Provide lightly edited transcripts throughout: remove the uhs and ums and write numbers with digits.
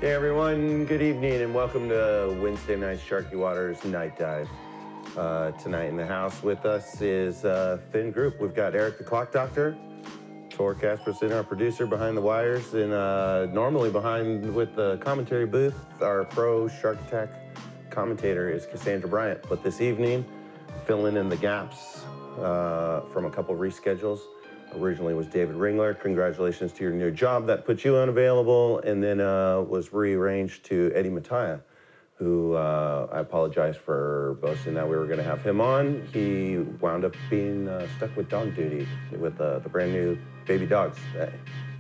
Hey everyone, good evening and welcome to Wednesday Night Sharky Waters Night Dive. Tonight in the house with us is Finn Group. We've got Eric the Clock Doctor, Tor Casperson, our producer behind the wires, and normally behind with the commentary booth, our pro Shark Attack commentator is Cassandra Bryant. But this evening, filling in the gaps from a couple reschedules. Originally was David Ringler. Congratulations to your new job. That put you unavailable, and then was rearranged to Eddie Mattia, who I apologize for boasting that we were going to have him on. He wound up being stuck with dog duty with the brand new baby dogs that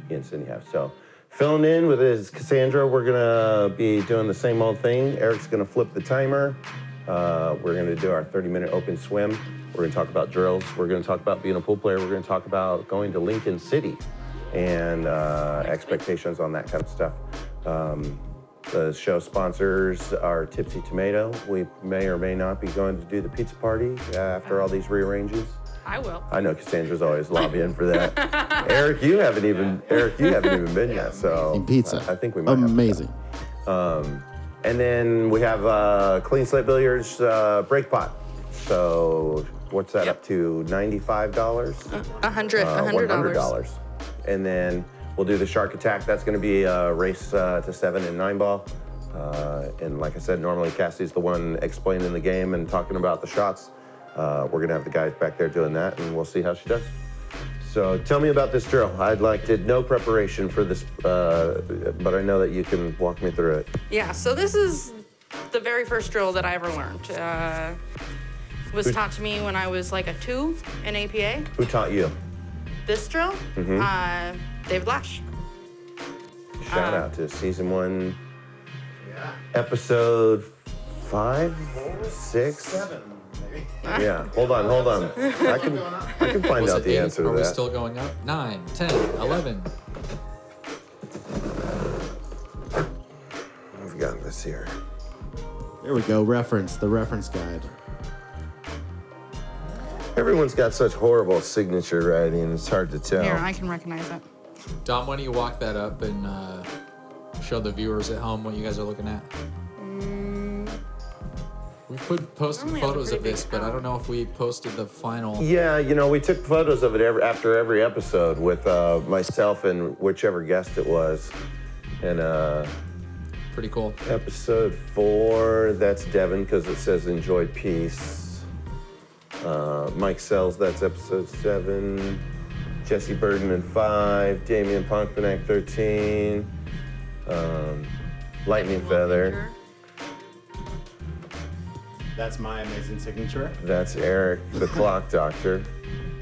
he and Cindy have. So filling in with his Cassandra, we're going to be doing the same old thing. Eric's going to flip the timer. We're going to do our 30-minute open swim. We're going to talk about drills. We're going to talk about being a pool player. We're going to talk about going to Lincoln City and expectations on that kind of stuff. The show sponsors are Tipsy Tomato. We may or may not be going to do the pizza party after all these rearranges. I will. I know Cassandra's always lobbying for that. Eric, you haven't even been yet. So pizza. I think we might. Amazing. And then we have Clean Slate Billiards break pot. So what's that up to? $95? $100. And then we'll do the Shark Attack. That's going to be a race to 7 and 9 ball. And like I said, normally Cassie's the one explaining the game and talking about the shots. We're going to have the guys back there doing that, and we'll see how she does. So tell me about this drill. Did no preparation for this, but I know that you can walk me through it. Yeah, so this is the very first drill that I ever learned. Was taught to me when I was like a 2 in APA. Who taught you? This drill? Mm-hmm. David Lash. Shout out to season 1, episode 5, 6, 7, maybe. Yeah, hold on. I can find out the answer to that. Are we still going up? 9, 10, 11. We've got this here. There we go. The reference guide. Everyone's got such horrible signature writing, it's hard to tell. Here, I can recognize it. Dom, why don't you walk that up and show the viewers at home what you guys are looking at? We've posted photos of this, but I don't know if we posted the final. Yeah, we took photos of it after every episode with myself and whichever guest it was. And pretty cool. Episode 4, that's Devin because it says enjoyed peace. Mike Sells, that's episode 7. Jesse Burden in 5. Damian Ponkpanak 13. Lightning Feather. That's my amazing signature. That's Eric, the Clock Doctor.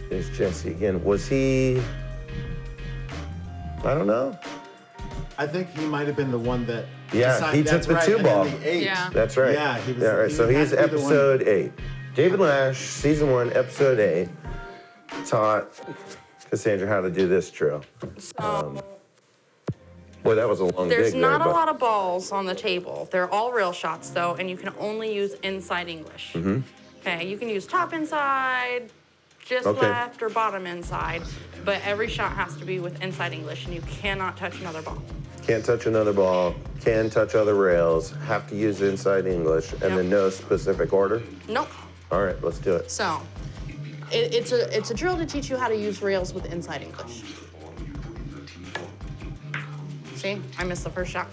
There's Jesse again. Was he? I don't know. I think he might have been the one that. Yeah, he took the right. 2 ball. And then the 8. Yeah. That's right. Yeah, he was. Yeah, right. So he's episode 8. David Lash, season 1, episode 8, taught Cassandra how to do this drill. Boy, that was a long There's dig not there, a lot of balls on the table. They're all real shots, though, and you can only use inside English. Mm-hmm. Okay, you can use top inside, just left, or bottom inside, but every shot has to be with inside English, and you cannot touch another ball. Can't touch another ball, can touch other rails, have to use inside English, and then no specific order? Nope. All right, let's do it. So, it's a drill to teach you how to use rails with inside English. See, I missed the first shot.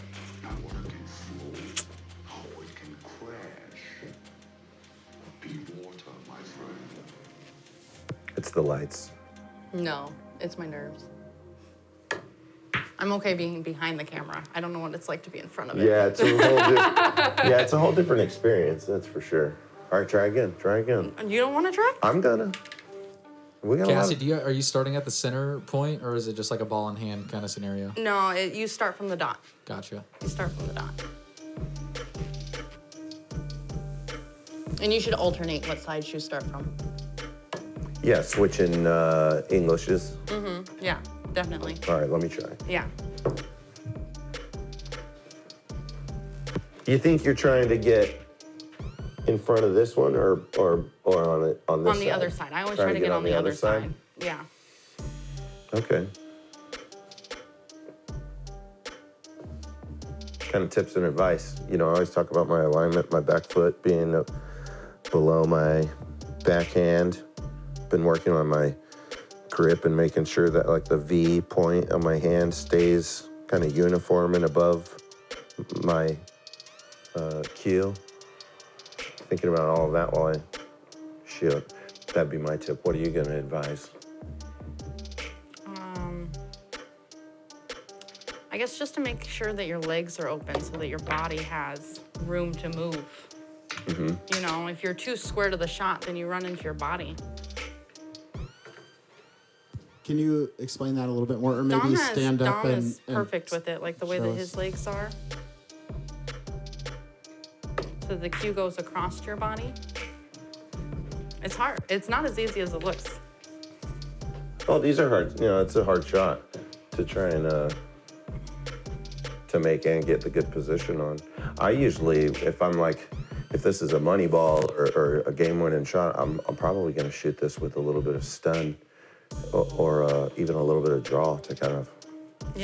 It's the lights. No, it's my nerves. I'm okay being behind the camera. I don't know what it's like to be in front of it. Yeah, it's a whole different experience, that's for sure. All right, try again. You don't want to try? I'm gonna. We got Cassie, are you starting at the center point, or is it just like a ball in hand kind of scenario? No, you start from the dot. Gotcha. You start from the dot. And you should alternate what sides you start from. Yeah, switching Englishes. Mm-hmm. Yeah, definitely. All right, let me try. Yeah. You think you're trying to get in front of this one or on this On the side? other side. I always try to get on the other side. Yeah. Okay. kind of tips and advice. You know, I always talk about my alignment, my back foot being below my backhand. Been working on my grip and making sure that like the V point of my hand stays kind of uniform and above my cue. Thinking about all of that while I shoot. That'd be my tip. What are you going to advise? I guess just to make sure that your legs are open so that your body has room to move. You know, if you're too square to the shot, then you run into your body. Can you explain that a little bit more, or maybe Dom stand up Dom and is perfect with it, like the way show that us. his legs are. So the cue goes across your body. It's hard. It's not as easy as it looks. Oh, these are hard. You know, it's a hard shot to try and to make and get the good position on. I usually, if this is a money ball or a game-winning shot, I'm probably going to shoot this with a little bit of stun or even a little bit of draw to kind of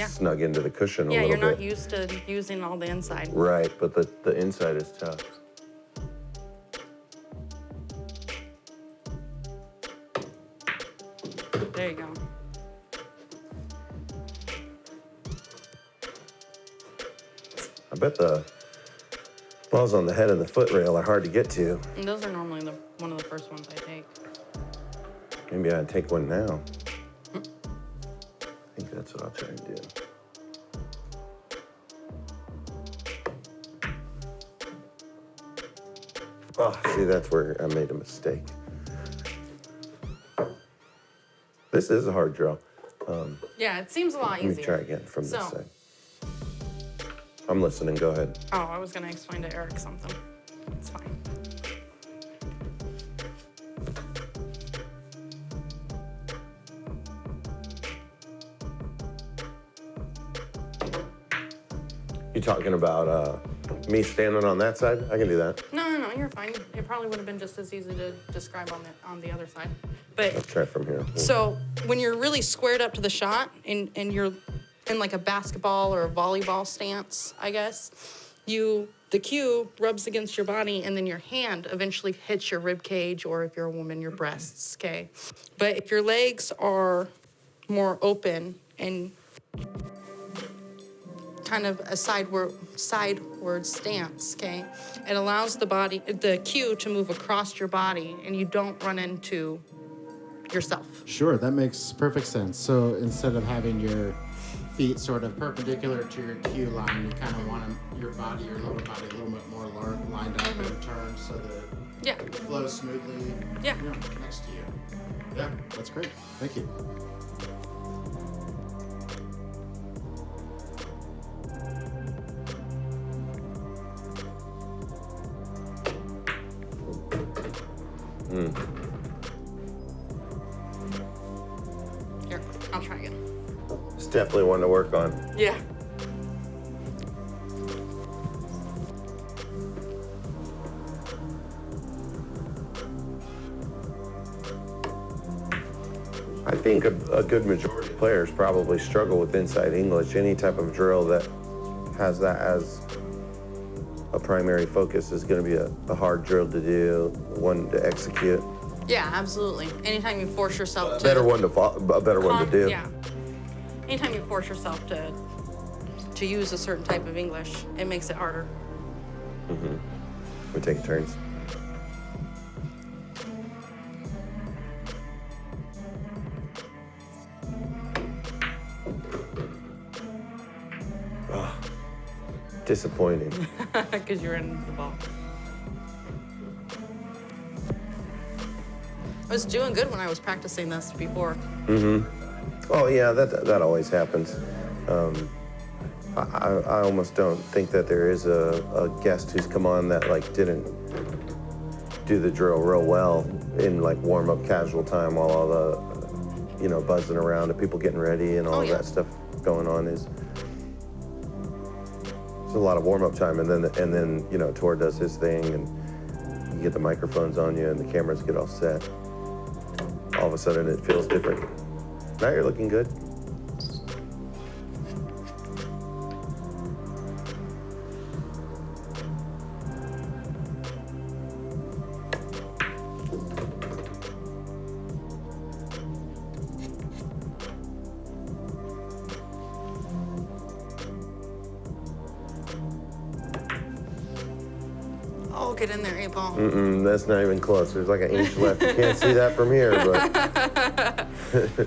snug into the cushion a little bit. Yeah, you're not used to using all the inside. Right, but the inside is tough. There you go. I bet the balls on the head and the foot rail are hard to get to. And those are normally one of the first ones I take. Maybe I'd take one now. I think that's what I'll try and do. Oh, see, that's where I made a mistake. This is a hard draw. Yeah, it seems a lot Let me easier. try again from this So- side. I'm listening, go ahead. Oh, I was gonna explain to Eric something. It's fine. You talking about me standing on that side? I can do that. No, you're fine. It probably would have been just as easy to describe on the other side. But I'll try from here. so when you're really squared up to the shot and you're in like a basketball or a volleyball stance, I guess, the cue rubs against your body and then your hand eventually hits your rib cage, or if you're a woman, your breasts, okay? But if your legs are more open and kind of a sideward stance, okay? It allows the cue to move across your body and you don't run into yourself. Sure, that makes perfect sense. So instead of having your feet sort of perpendicular to your cue line, you kind of want your lower body a little bit more lined up and turned so that Yeah. it flows smoothly Yeah. next to you. Yeah, that's great. Thank you. Here, I'll try again. It's definitely one to work on. Yeah. I think a good majority of players probably struggle with inside English. Any type of drill that has that as a primary focus is going to be a hard drill to do, one to execute. Yeah, absolutely. Anytime you force yourself A to better one to do. Yeah. Anytime you force yourself to use a certain type of English, it makes it harder. We take turns. Oh, disappointing. Because you're in the ball. I was doing good when I was practicing this before. Oh yeah, that always happens. I almost don't think that there is a guest who's come on that like didn't do the drill real well in like warm up casual time while all the buzzing around and people getting ready and all Oh, of yeah. that stuff going on is it's a lot of warm up time, and then Tor does his thing and you get the microphones on you and the cameras get all set. All of a sudden it feels different. Now you're looking good. Oh, get in there, 8-Ball. That's not even close. There's like an inch left. You can't see that from here, but that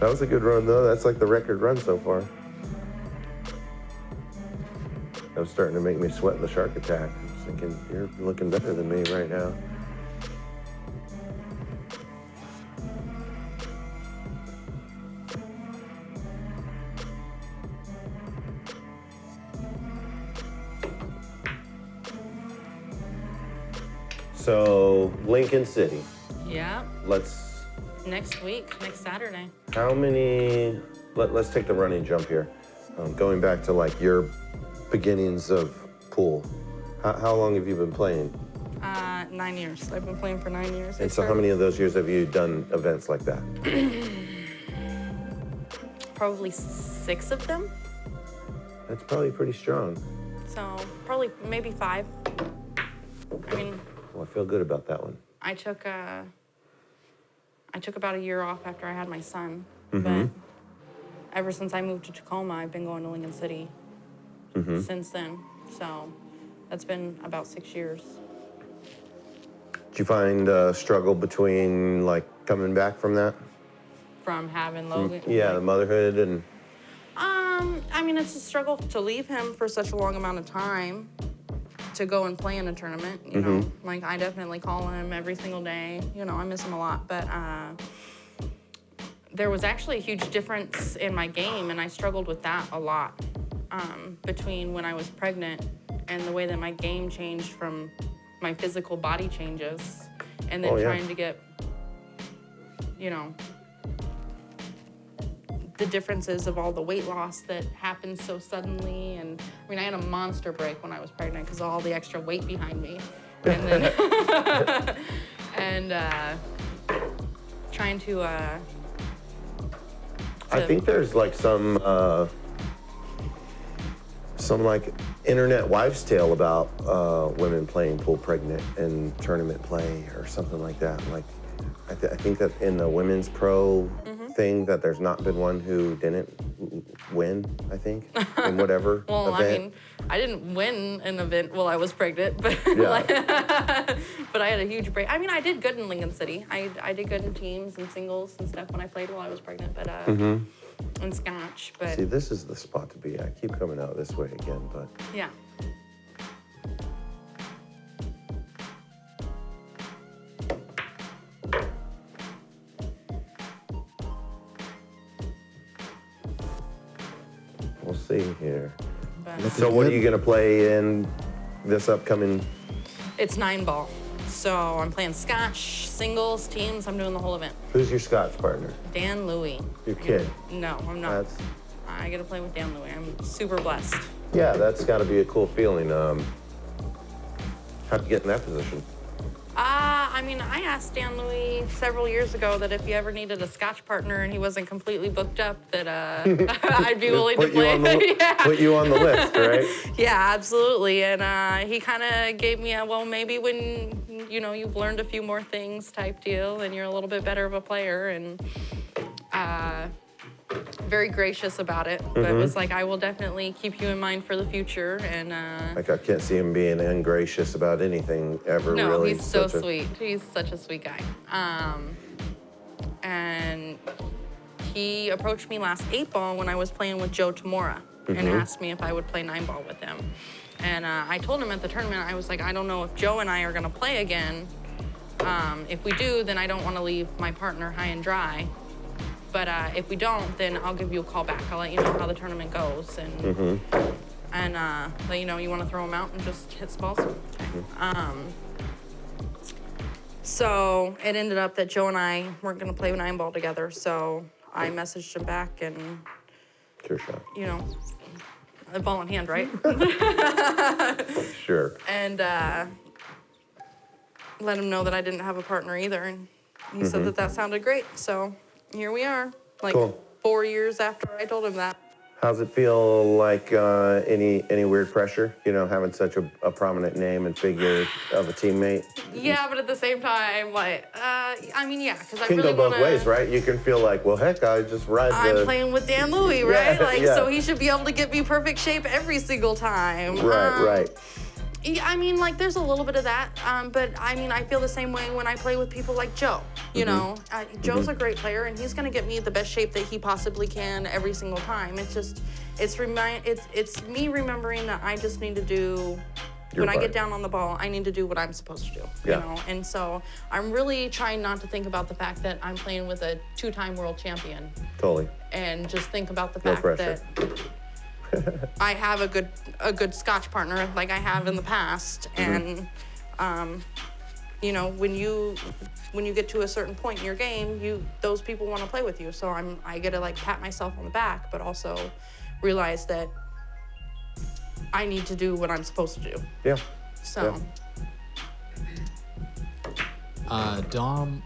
was a good run though. That's like the record run so far. That was starting to make me sweat the shark attack. I was thinking, you're looking better than me right now. So, Lincoln City. Yeah. Next week, next Saturday. How many, let's take the running jump here. Going back to like your beginnings of pool. How long have you been playing? 9 years. I've been playing for 9 years. And so how many of those years have you done events like that? Probably 6 of them. That's probably pretty strong. So probably maybe 5. I mean, Well, I feel good about that one. I took about a year off after I had my son, but ever since I moved to Tacoma, I've been going to Lincoln City since then. So that's been about 6 years. Did you find a struggle between like coming back from that? From having Logan. Yeah, the motherhood and. I mean, it's a struggle to leave him for such a long amount of time to go and play in a tournament, you know. Like, I definitely call him every single day. You know, I miss him a lot, but there was actually a huge difference in my game, and I struggled with that a lot between when I was pregnant and the way that my game changed from my physical body changes, and then trying to get, you know, the differences of all the weight loss that happened so suddenly. And I mean, I had a monster break when I was pregnant because of all the extra weight behind me. And then, trying to I think there's like some like internet wives' tale about women playing pool pregnant and tournament play or something like that. Like, I think that in the women's pro thing that there's not been one who didn't win, I think, in whatever well, event. I mean, I didn't win an event while I was pregnant, but but I had a huge break. I mean, I did good in Lincoln City. I did good in teams and singles and stuff when I played while I was pregnant, but and Scotch. But See, this is the spot to be. I keep coming out this way again, but yeah. we'll see here. But So what are you gonna play in this upcoming? it's 9-ball. So I'm playing Scotch, singles, teams. I'm doing the whole event. Who's your Scotch partner? Dan Louie. Your kid. No, I'm not. That's I get to play with Dan Louie. I'm super blessed. yeah. That's got to be a cool feeling. How'd you get in that position? I mean, I asked Dan Louie several years ago that if he ever needed a Scotch partner and he wasn't completely booked up, that I'd be willing to play. Put you on the list, right? Yeah, absolutely. And he kind of gave me a, well, maybe when, you know, you've learned a few more things type deal and you're a little bit better of a player. And very gracious about it, but was like, I will definitely keep you in mind for the future. And Like I can't see him being ungracious about anything ever. no, really. he's so sweet. He's such a sweet guy. And he approached me last 8-ball when I was playing with Joe Tamora and asked me if I would play 9-ball with him. And I told him at the tournament, I was like, I don't know if Joe and I are gonna play again. If we do, then I don't wanna leave my partner high and dry. But if we don't, then I'll give you a call back. I'll let you know how the tournament goes and let you know you want to throw them out and just hit some balls. So it ended up that Joe and I weren't going to play 9-ball together. So I messaged him back and, Sure shot. you know, a ball in hand, right? Sure. And let him know that I didn't have a partner either. And he said that sounded great. So here we are, like Cool. 4 years after I told him that. How's it feel like any weird pressure, you know, having such a prominent name and figure of a teammate? Yeah, but at the same time, like, I mean, yeah, because I Can really go both want to. ways, right? You can feel like, well, heck, I just ride I'm the... playing with Dan Louie, right? Yeah, Like, yeah. so he should be able to get me perfect shape every single time. Right, right. Yeah, I mean, like, there's a little bit of that, but I mean, I feel the same way when I play with people like Joe. You know, Joe's a great player, and he's gonna get me the best shape that he possibly can every single time. It's just, it's me remembering that I just need to do. When I get down on the ball, I need to do what I'm supposed to do. Yeah. You know, and so I'm really trying not to think about the fact that I'm playing with a 2-time world champion. Totally. And just think about the No fact pressure. that I have a good Scotch partner like I have in the past, and you know, when you get to a certain point in your game, those people want to play with you. So I get to like pat myself on the back, but also realize that I need to do what I'm supposed to do. Yeah. So. Dom,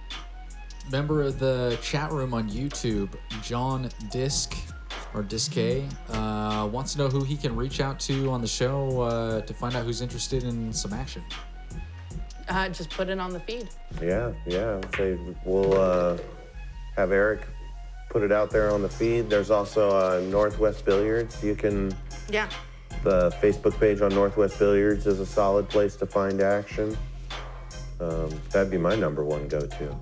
member of the chat room on YouTube, John Disc or Disque, wants to know who he can reach out to on the show to find out who's interested in some action. Just put it on the feed. Yeah. Say we'll have Eric put it out there on the feed. There's also Northwest Billiards. You can. Yeah. The Facebook page on Northwest Billiards is a solid place to find action. That'd be my number one go-to.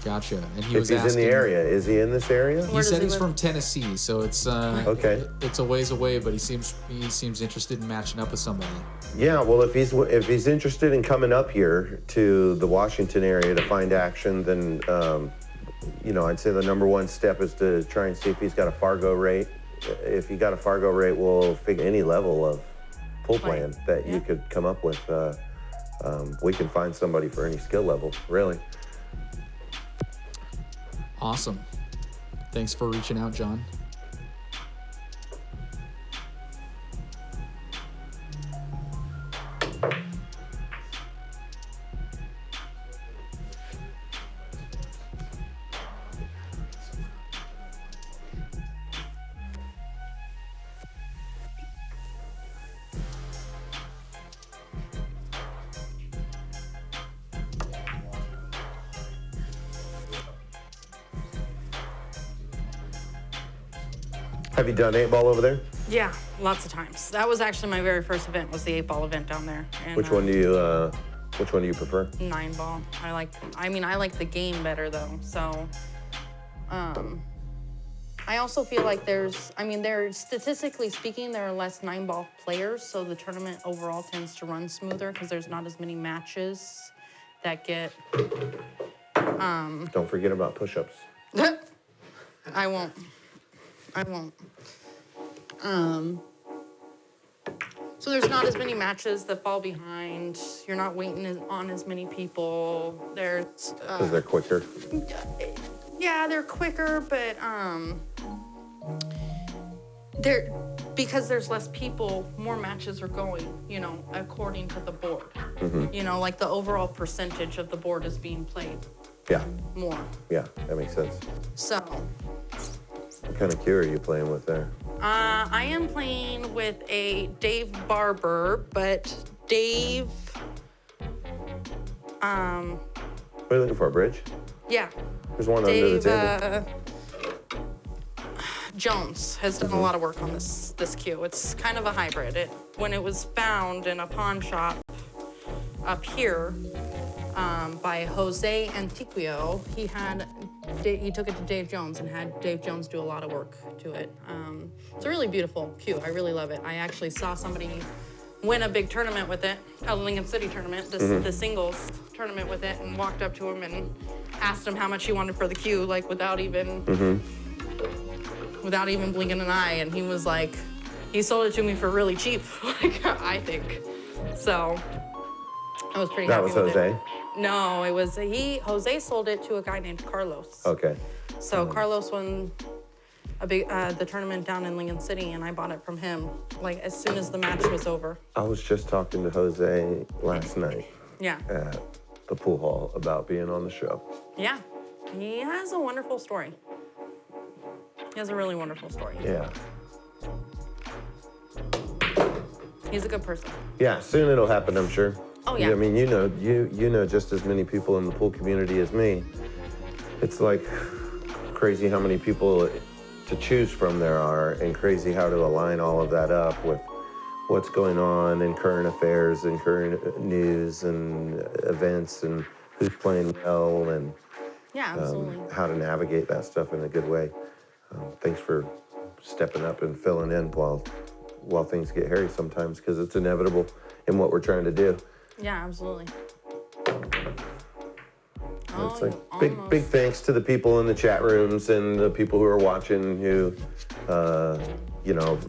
Gotcha. And he If was he's asking, in the area, is he in this area? He Where does said he he's live? from Tennessee, so it's Okay. It's a ways away, but he seems interested in matching up with somebody. Yeah. Well, if he's interested in coming up here to the Washington area to find action, then you know, I'd say the number one step is to try and see if he's got a Fargo rate. If you got a Fargo rate, we'll figure any level of pool plan that you could come up with. We can find somebody for any skill level, really. Awesome. Thanks for reaching out, John. Have you done 8-ball over there? Yeah, lots of times. That was actually my very first event, was the 8-ball event down there. And, Which one do you prefer? 9-ball. I like the game better though. So, I also feel like statistically speaking, there are less 9-ball players, so the tournament overall tends to run smoother because there's not as many matches that get. Don't forget about push-ups. I won't. So there's not as many matches that fall behind. You're not waiting on as many people. There's. Because they're quicker. Yeah, they're quicker, but because there's less people, more matches are going, you know, according to the board. You know, like the overall percentage of the board is being played Yeah. more. Yeah, that makes sense. So, What kind of cue are you playing with there? I am playing with a Dave Barber, but Dave, What are you looking for, a bridge? yeah, There's one under the Dave table. Jones has done a lot of work on this cue. It's kind of a hybrid. When it was found in a pawn shop up here by Jose Antiquio, he took it to Dave Jones and had Dave Jones do a lot of work to it. It's a really beautiful cue. I really love it. I actually saw somebody win a big tournament with it, a Lincoln City tournament, the singles tournament with it, and walked up to him and asked him how much he wanted for the cue, like without even blinking an eye. And he was like, he sold it to me for really cheap, like I think. So I was pretty happy with it. That was Jose? No, it was Jose sold it to a guy named Carlos. Okay. So Carlos won the tournament down in Lincoln City, and I bought it from him like as soon as the match was over. I was just talking to Jose last night Yeah. at the pool hall about being on the show. Yeah. He has a wonderful story. He has a really wonderful story. Yeah. He's a good person. Yeah, soon it'll happen, I'm sure. Oh, yeah. I mean, you know just as many people in the pool community as me. It's like crazy how many people to choose from there are, and crazy how to align all of that up with what's going on in current affairs and current news and events and who's playing well and Yeah, absolutely. how to navigate that stuff in a good way. Thanks for stepping up and filling in while things get hairy sometimes, because it's inevitable in what we're trying to do. Yeah, absolutely. It's like big thanks to the people in the chat rooms and the people who are watching who,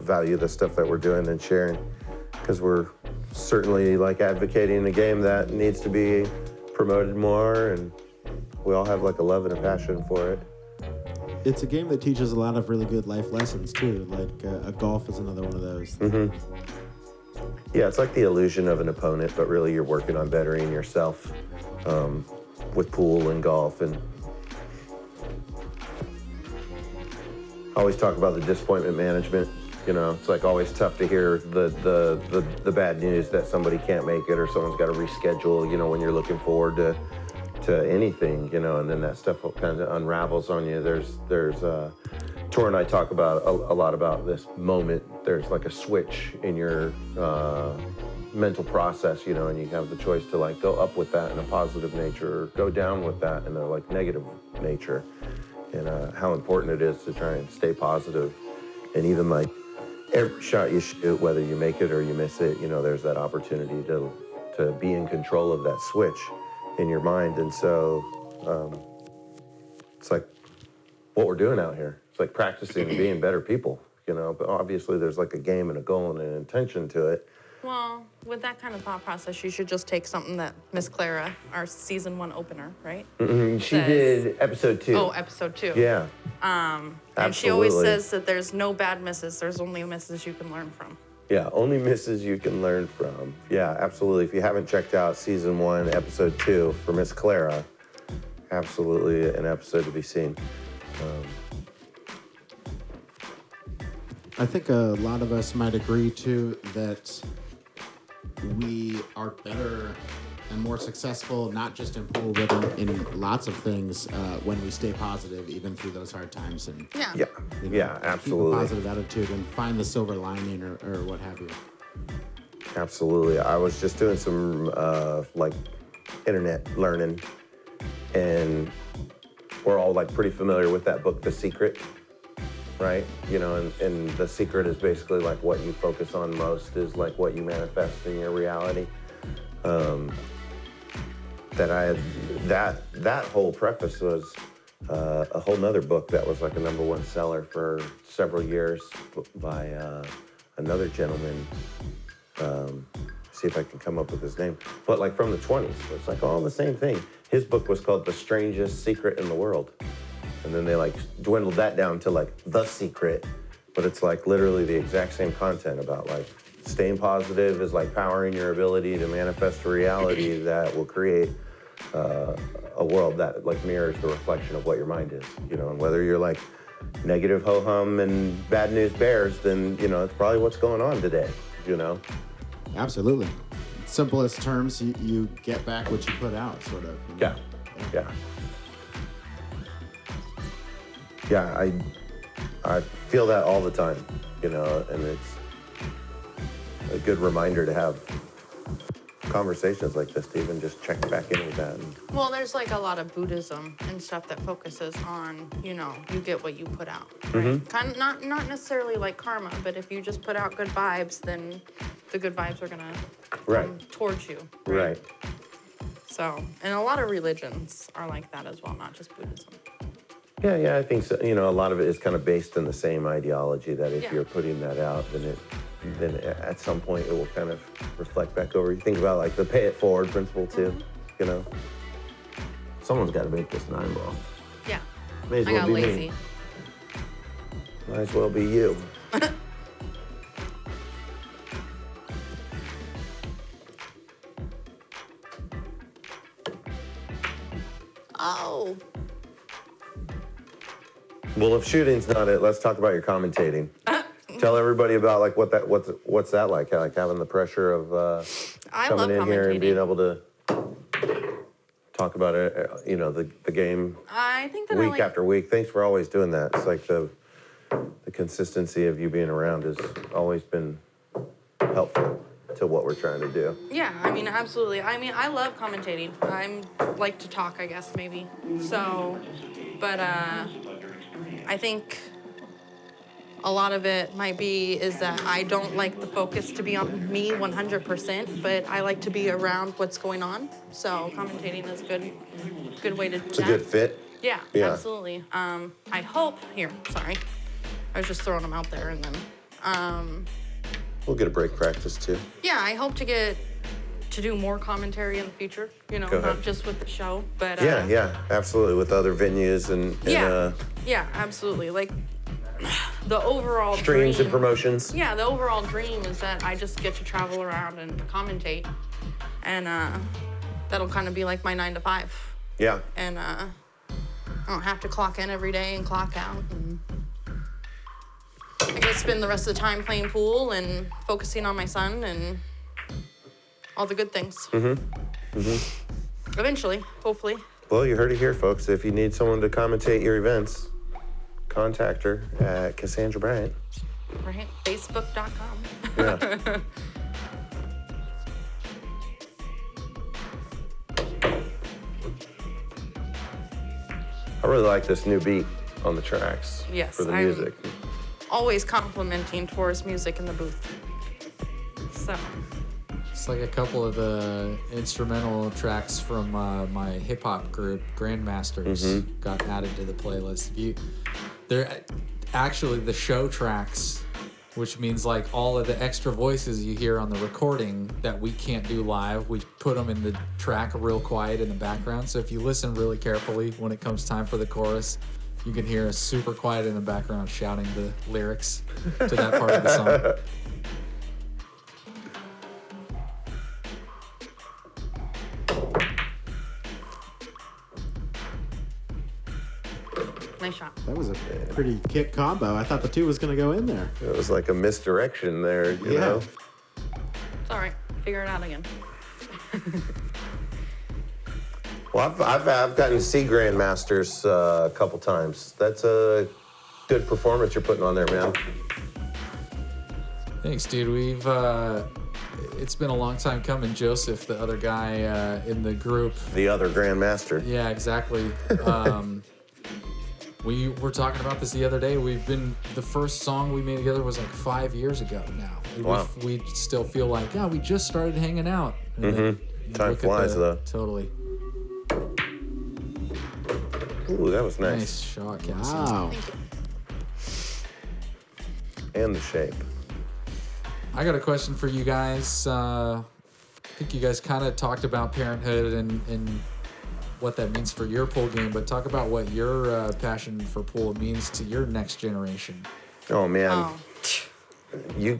value the stuff that we're doing and sharing, because we're certainly like advocating a game that needs to be promoted more, and we all have like a love and a passion for it. It's a game that teaches a lot of really good life lessons too. Like a golf is another one of those. Mm-hmm. Yeah, it's like the illusion of an opponent, but really you're working on bettering yourself with pool and golf. And I always talk about the disappointment management. It's like always tough to hear the bad news that somebody can't make it or someone's got to reschedule, when you're looking forward to anything, and then that stuff kind of unravels on you. There's Tor and I talk about a lot about this moment. There's like a switch in your mental process, and you have the choice to like go up with that in a positive nature or go down with that in a like negative nature, and how important it is to try and stay positive. And even like every shot you shoot, whether you make it or you miss it, there's that opportunity to be in control of that switch in your mind. And so it's like what we're doing out here. It's like practicing being better people, but obviously there's like a game and a goal and an intention to it. Well, with that kind of thought process, you should just take something that Miss Clara, our season 1 opener, right? Mm-hmm. She did episode 2. Oh, episode 2. Yeah. And she always says that there's no bad misses. There's only misses you can learn from. Yeah, only misses you can learn from. Yeah, absolutely. If you haven't checked out season 1, episode 2 for Miss Clara, absolutely an episode to be seen. I think a lot of us might agree too that we are better and more successful, not just in pool, but in lots of things when we stay positive, even through those hard times. And Yeah. Yeah, absolutely. Keep a positive attitude and find the silver lining or what have you. Absolutely. I was just doing some internet learning, and we're all like pretty familiar with that book, The Secret, right? And The Secret is basically like what you focus on most is like what you manifest in your reality. That whole preface was a whole nother book that was like a #1 seller for several years by another gentleman. See if I can come up with his name, but like from the 20s. So it's like all the same thing. His book was called The Strangest Secret in the World. And then they like dwindled that down to like The Secret, but it's like literally the exact same content about like staying positive is like powering your ability to manifest a reality that will create a world that like mirrors the reflection of what your mind is, and whether you're like negative ho-hum and bad news bears, then, it's probably what's going on today, Absolutely. Simplest terms, you get back what you put out, sort of. Yeah, I feel that all the time, and it's a good reminder to have conversations like this to even just check back in with that. Well, there's like a lot of Buddhism and stuff that focuses on, you get what you put out. Right? Mm-hmm. Kind of not necessarily like karma, but if you just put out good vibes, then the good vibes are gonna come towards you. Right. So, and a lot of religions are like that as well, not just Buddhism. Yeah, I think so. A lot of it is kind of based in the same ideology that if Yeah. you're putting that out, then at some point it will kind of reflect back over. You think about like the pay it forward principle too, Someone's got to make this 9-ball. Yeah. May as I well got be lazy. me. Might as well be you. Oh. Well, if shooting's not it, let's talk about your commentating. Tell everybody about like what's that like? Like having the pressure of I coming love in here and being commentating. able to talk about it, the game I think that week after week. Thanks for always doing that. It's like the consistency of you being around has always been helpful to what we're trying to do. Yeah, I mean, absolutely. I mean, I love commentating. I'm like to talk, I guess, maybe. So, but I think a lot of it might be is that I don't like the focus to be on me 100%, but I like to be around what's going on. So commentating is a good way to do It's a that. good fit. Yeah, Yeah. absolutely. I hope here. Sorry, I was just throwing them out there, and then We'll get a break practice too. yeah, I hope to get to do more commentary in the future. You know, Go ahead. not just with the show, but Yeah, absolutely. With other venues and yeah, absolutely. Like the overall streams dream, and promotions. Yeah, the overall dream is that I just get to travel around and commentate, and that'll kind of be like my 9 to 5, Yeah. and I don't have to clock in every day and clock out. And I get to spend the rest of the time playing pool and focusing on my son and all the good things. Eventually, hopefully. Well, you heard it here, folks. If you need someone to commentate your events, contact her at Cassandra Bryant. Right? Facebook.com. Yeah. I really like this new beat on the tracks Yes, for the I'm- music. Always complimenting Taurus music in the booth. So, It's like a couple of the instrumental tracks from my hip hop group, Grandmasters, got added to the playlist. They're actually the show tracks, which means like all of the extra voices you hear on the recording that we can't do live, we put them in the track real quiet in the background. So if you listen really carefully when it comes time for the chorus, you can hear us super quiet in the background shouting the lyrics to that part of the song. nice shot. That was a pretty kick combo. I thought the 2 was going to go in there. It was like a misdirection there, you know? It's all right. Figure it out again. Well, I've gotten to see Grandmasters a couple times. That's a good performance you're putting on there, man. Thanks, dude. It's been a long time coming. Joseph, the other guy in the group. The other Grandmaster. Yeah, exactly. We were talking about this the other day. The first song we made together was like 5 years ago now. Wow. We still feel like, yeah, we just started hanging out. And then you Time look at flies, though. Totally. Ooh, that was Nice nice. shot, Cassie. Wow. And the shape. I got a question for you guys. I think you guys kind of talked about parenthood and what that means for your pool game, but talk about what your passion for pool means to your next generation. Oh, man. Oh. You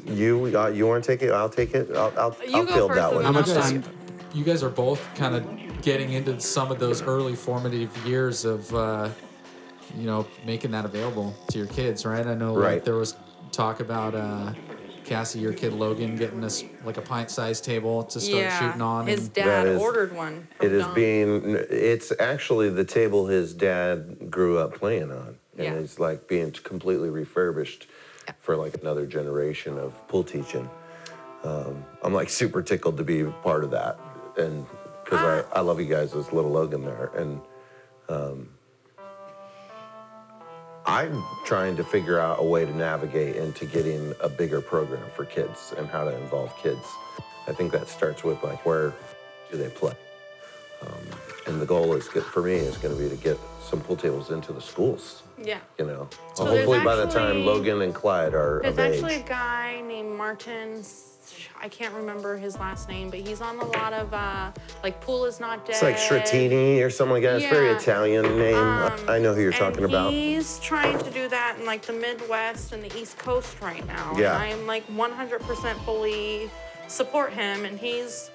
want to take it? I'll take it. I'll You go field first that and one. then much I'll time- take it. You guys are both kind of getting into some of those early formative years of, making that available to your kids, right? I know Right. like, there was talk about Cassie, your kid Logan, getting us like a pint-sized table to start shooting on. His and dad That is- ordered one. From It is Dom. it's actually the table his dad grew up playing on. And Yeah. it's like being completely refurbished for like another generation of pool teaching. I'm like super tickled to be a part of that. And because I love you guys as little Logan there. And I'm trying to figure out a way to navigate into getting a bigger program for kids and how to involve kids. I think that starts with like, where do they play? And the goal is for me is going to be to get some pool tables into the schools. Yeah. You know, So hopefully there's by the time actually- Logan and Clyde are There's of age. actually a guy named Martin. I can't remember his last name, but he's on a lot of like Pool Is Not Dead. It's like Stratini or something like that. It's a very Yeah. Italian name. I know who you're talking about. He's trying to do that in like the Midwest and the East Coast right now. Yeah. And I am like 100% fully support him, and he's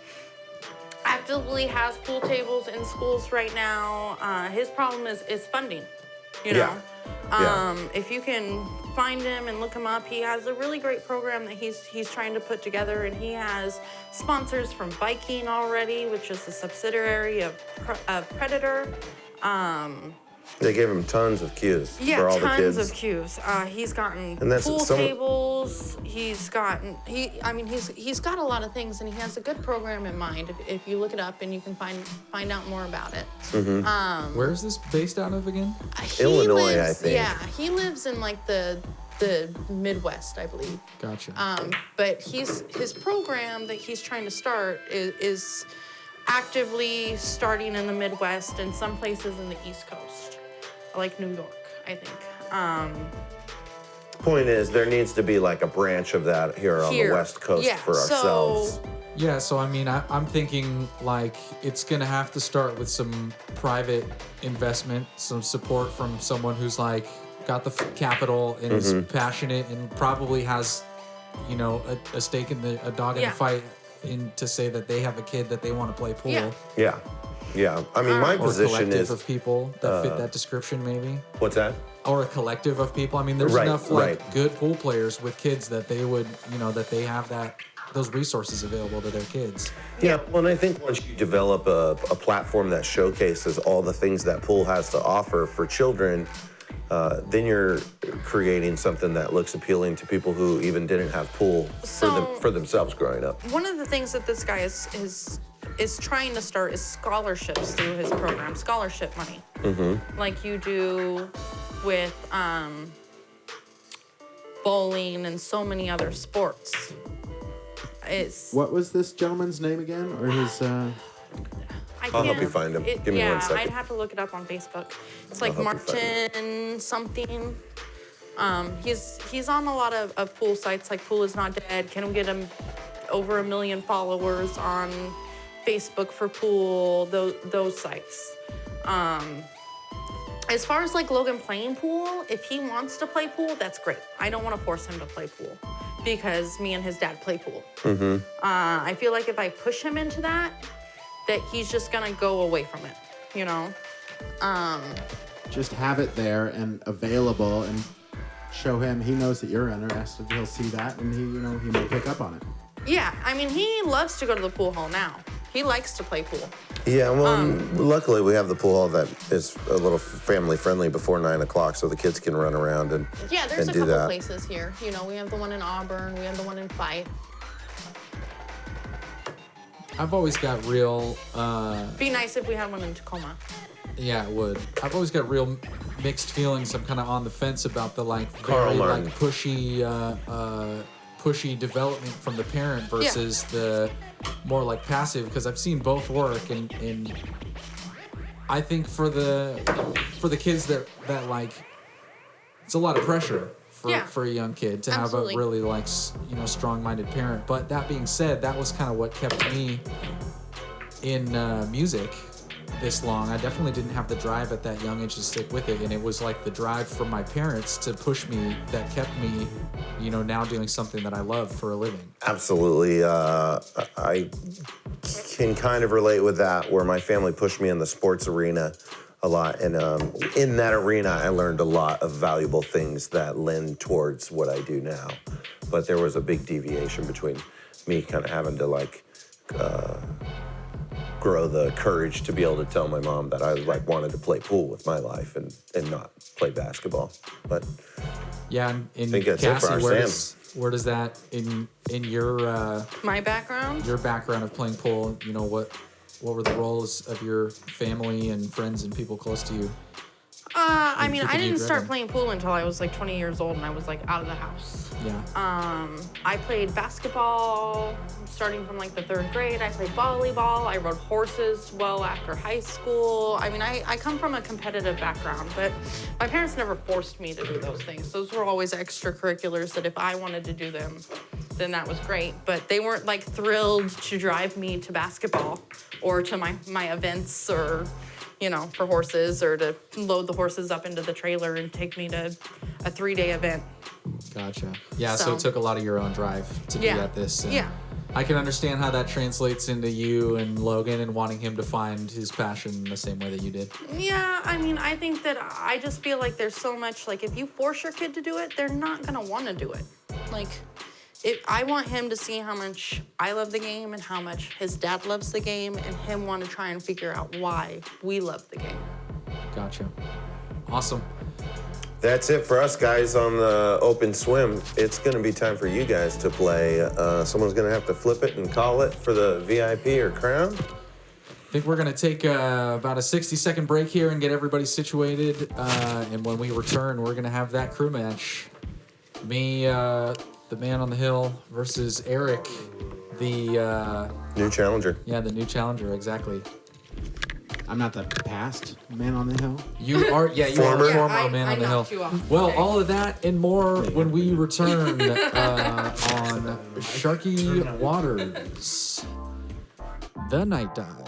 actively has pool tables in schools right now. His problem is funding. You know. Yeah. If you can find him and look him up, he has a really great program that he's trying to put together, and he has sponsors from Viking already, which is a subsidiary of Predator. They gave him tons of cues Yeah, for all the kids. tons of cues. He's gotten And that's pool some- tables. He's got a lot of things, and he has a good program in mind. If you look it up, and you can find out more about it. Where is this based out of again? He Illinois, lives, I think. Yeah, he lives in like the Midwest, I believe. Gotcha. But his program that he's trying to start is actively starting in the Midwest and some places in the East Coast, like New York, I think. Point is, there needs to be like a branch of that here on the West Coast yeah, for ourselves. So, Yeah, so I mean, I'm thinking like it's gonna have to start with some private investment, some support from someone who's like got the capital and is passionate and probably has, you know, a stake in a dog in the fight, in to say that they have a kid that they want to play pool. Yeah. Yeah. I mean, my Or a position collective is of people that fit that description, maybe. what's that? Or a collective of people. I mean, there's Right, enough like right. good pool players with kids that they would, you know, that they have those resources available to their kids. Yeah, well, and I think once you develop a platform that showcases all the things that pool has to offer for children, then you're creating something that looks appealing to people who even didn't have pool for themselves growing up. One of the things that this guy is trying to start is scholarships through his program, scholarship money, like you do with bowling and so many other sports. What was this gentleman's name again, or his? I'll help you find him. Give me 1 second. I'd have to look it up on Facebook. It's like I'll help you find Martin something. He's on a lot of pool sites like Pool Is Not Dead. Can we get him over 1 million followers on Facebook for pool? Those sites. As far as like Logan playing pool, if he wants to play pool, that's great. I don't want to force him to play pool because me and his dad play pool. I feel like if I push him into that he's just gonna go away from it, you know? Just have it there and available, and show him. He knows that you're interested. He'll see that, and he may pick up on it. Yeah, I mean, he loves to go to the pool hall now. He likes to play pool. Yeah, well, luckily we have the pool hall that is a little family friendly before 9 o'clock, so the kids can run around and Yeah, there's and a do couple that. places here. You know, we have the one in Auburn, we have the one in Fife. I've always got real. Be nice if we had one in Tacoma. Yeah, it would. I've always got real mixed feelings. I'm kind of on the fence about the like Carl very Martin. like pushy development from the parent versus the more like passive, because I've seen both work, and I think for the kids that like, it's a lot of pressure for a young kid to Absolutely. have a really like strong-minded parent. But that being said, that was kind of what kept me in music this long. I definitely didn't have the drive at that young age to stick with it, and it was like the drive from my parents to push me that kept me, now doing something that I love for a living. Absolutely. I can kind of relate with that, where my family pushed me in the sports arena a lot. And in that arena, I learned a lot of valuable things that lend towards what I do now. But there was a big deviation between me kind of having to grow the courage to be able to tell my mom that I wanted to play pool with my life and not play basketball. But Yeah, and I think that's it for our where does that in your My background? your background of playing pool? What were the roles of your family and friends and people close to you? I mean, I keeping you didn't start driven? playing pool until I was like 20 years old and I was like out of the house. Yeah. I played basketball starting from like the 3rd grade. I played volleyball. I rode horses well after high school. I mean, I come from a competitive background, but my parents never forced me to do those things. Those were always extracurriculars that if I wanted to do them, then that was great. But they weren't like thrilled to drive me to basketball or to my events or, for horses, or to load the horses up into the trailer and take me to a 3-day event. Gotcha. Yeah, so So- it took a lot of your own drive to be Yeah. at this. And Yeah. I can understand how that translates into you and Logan and wanting him to find his passion in the same way that you did. Yeah, I mean, I think that I just feel like there's so much, like, if you force your kid to do it, they're not gonna wanna do it. Like, I want him to see how much I love the game and how much his dad loves the game, and him want to try and figure out why we love the game. Gotcha. Awesome. That's it for us guys on the open swim. It's going to be time for you guys to play. Someone's going to have to flip it and call it for the VIP or crown. I think we're going to take about a 60-second break here and get everybody situated. And when we return, we're going to have that crew match. Me, the man on the hill, versus Eric, the... New challenger. Yeah, the new challenger, exactly. I'm not the past man on the hill. You are, yeah, you are Former? a former Yeah, man I on the hill. knocked you off. Well, all of that and more when we return on Sharky Waters, the night dive.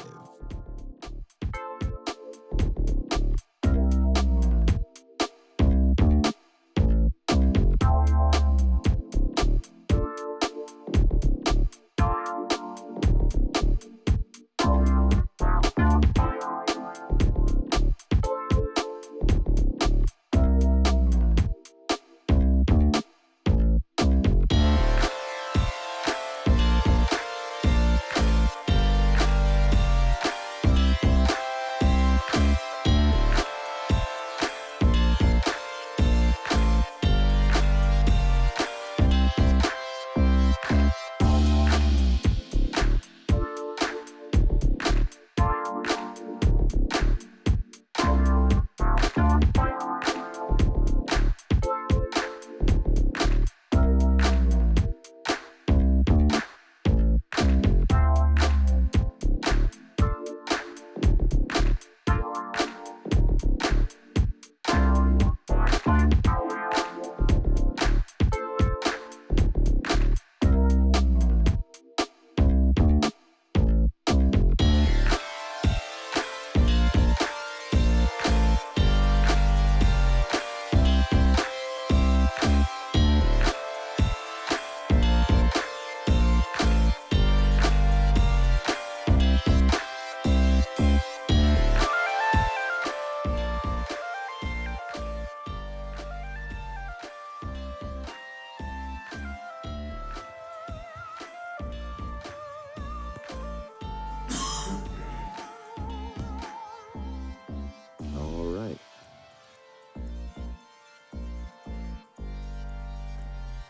All right.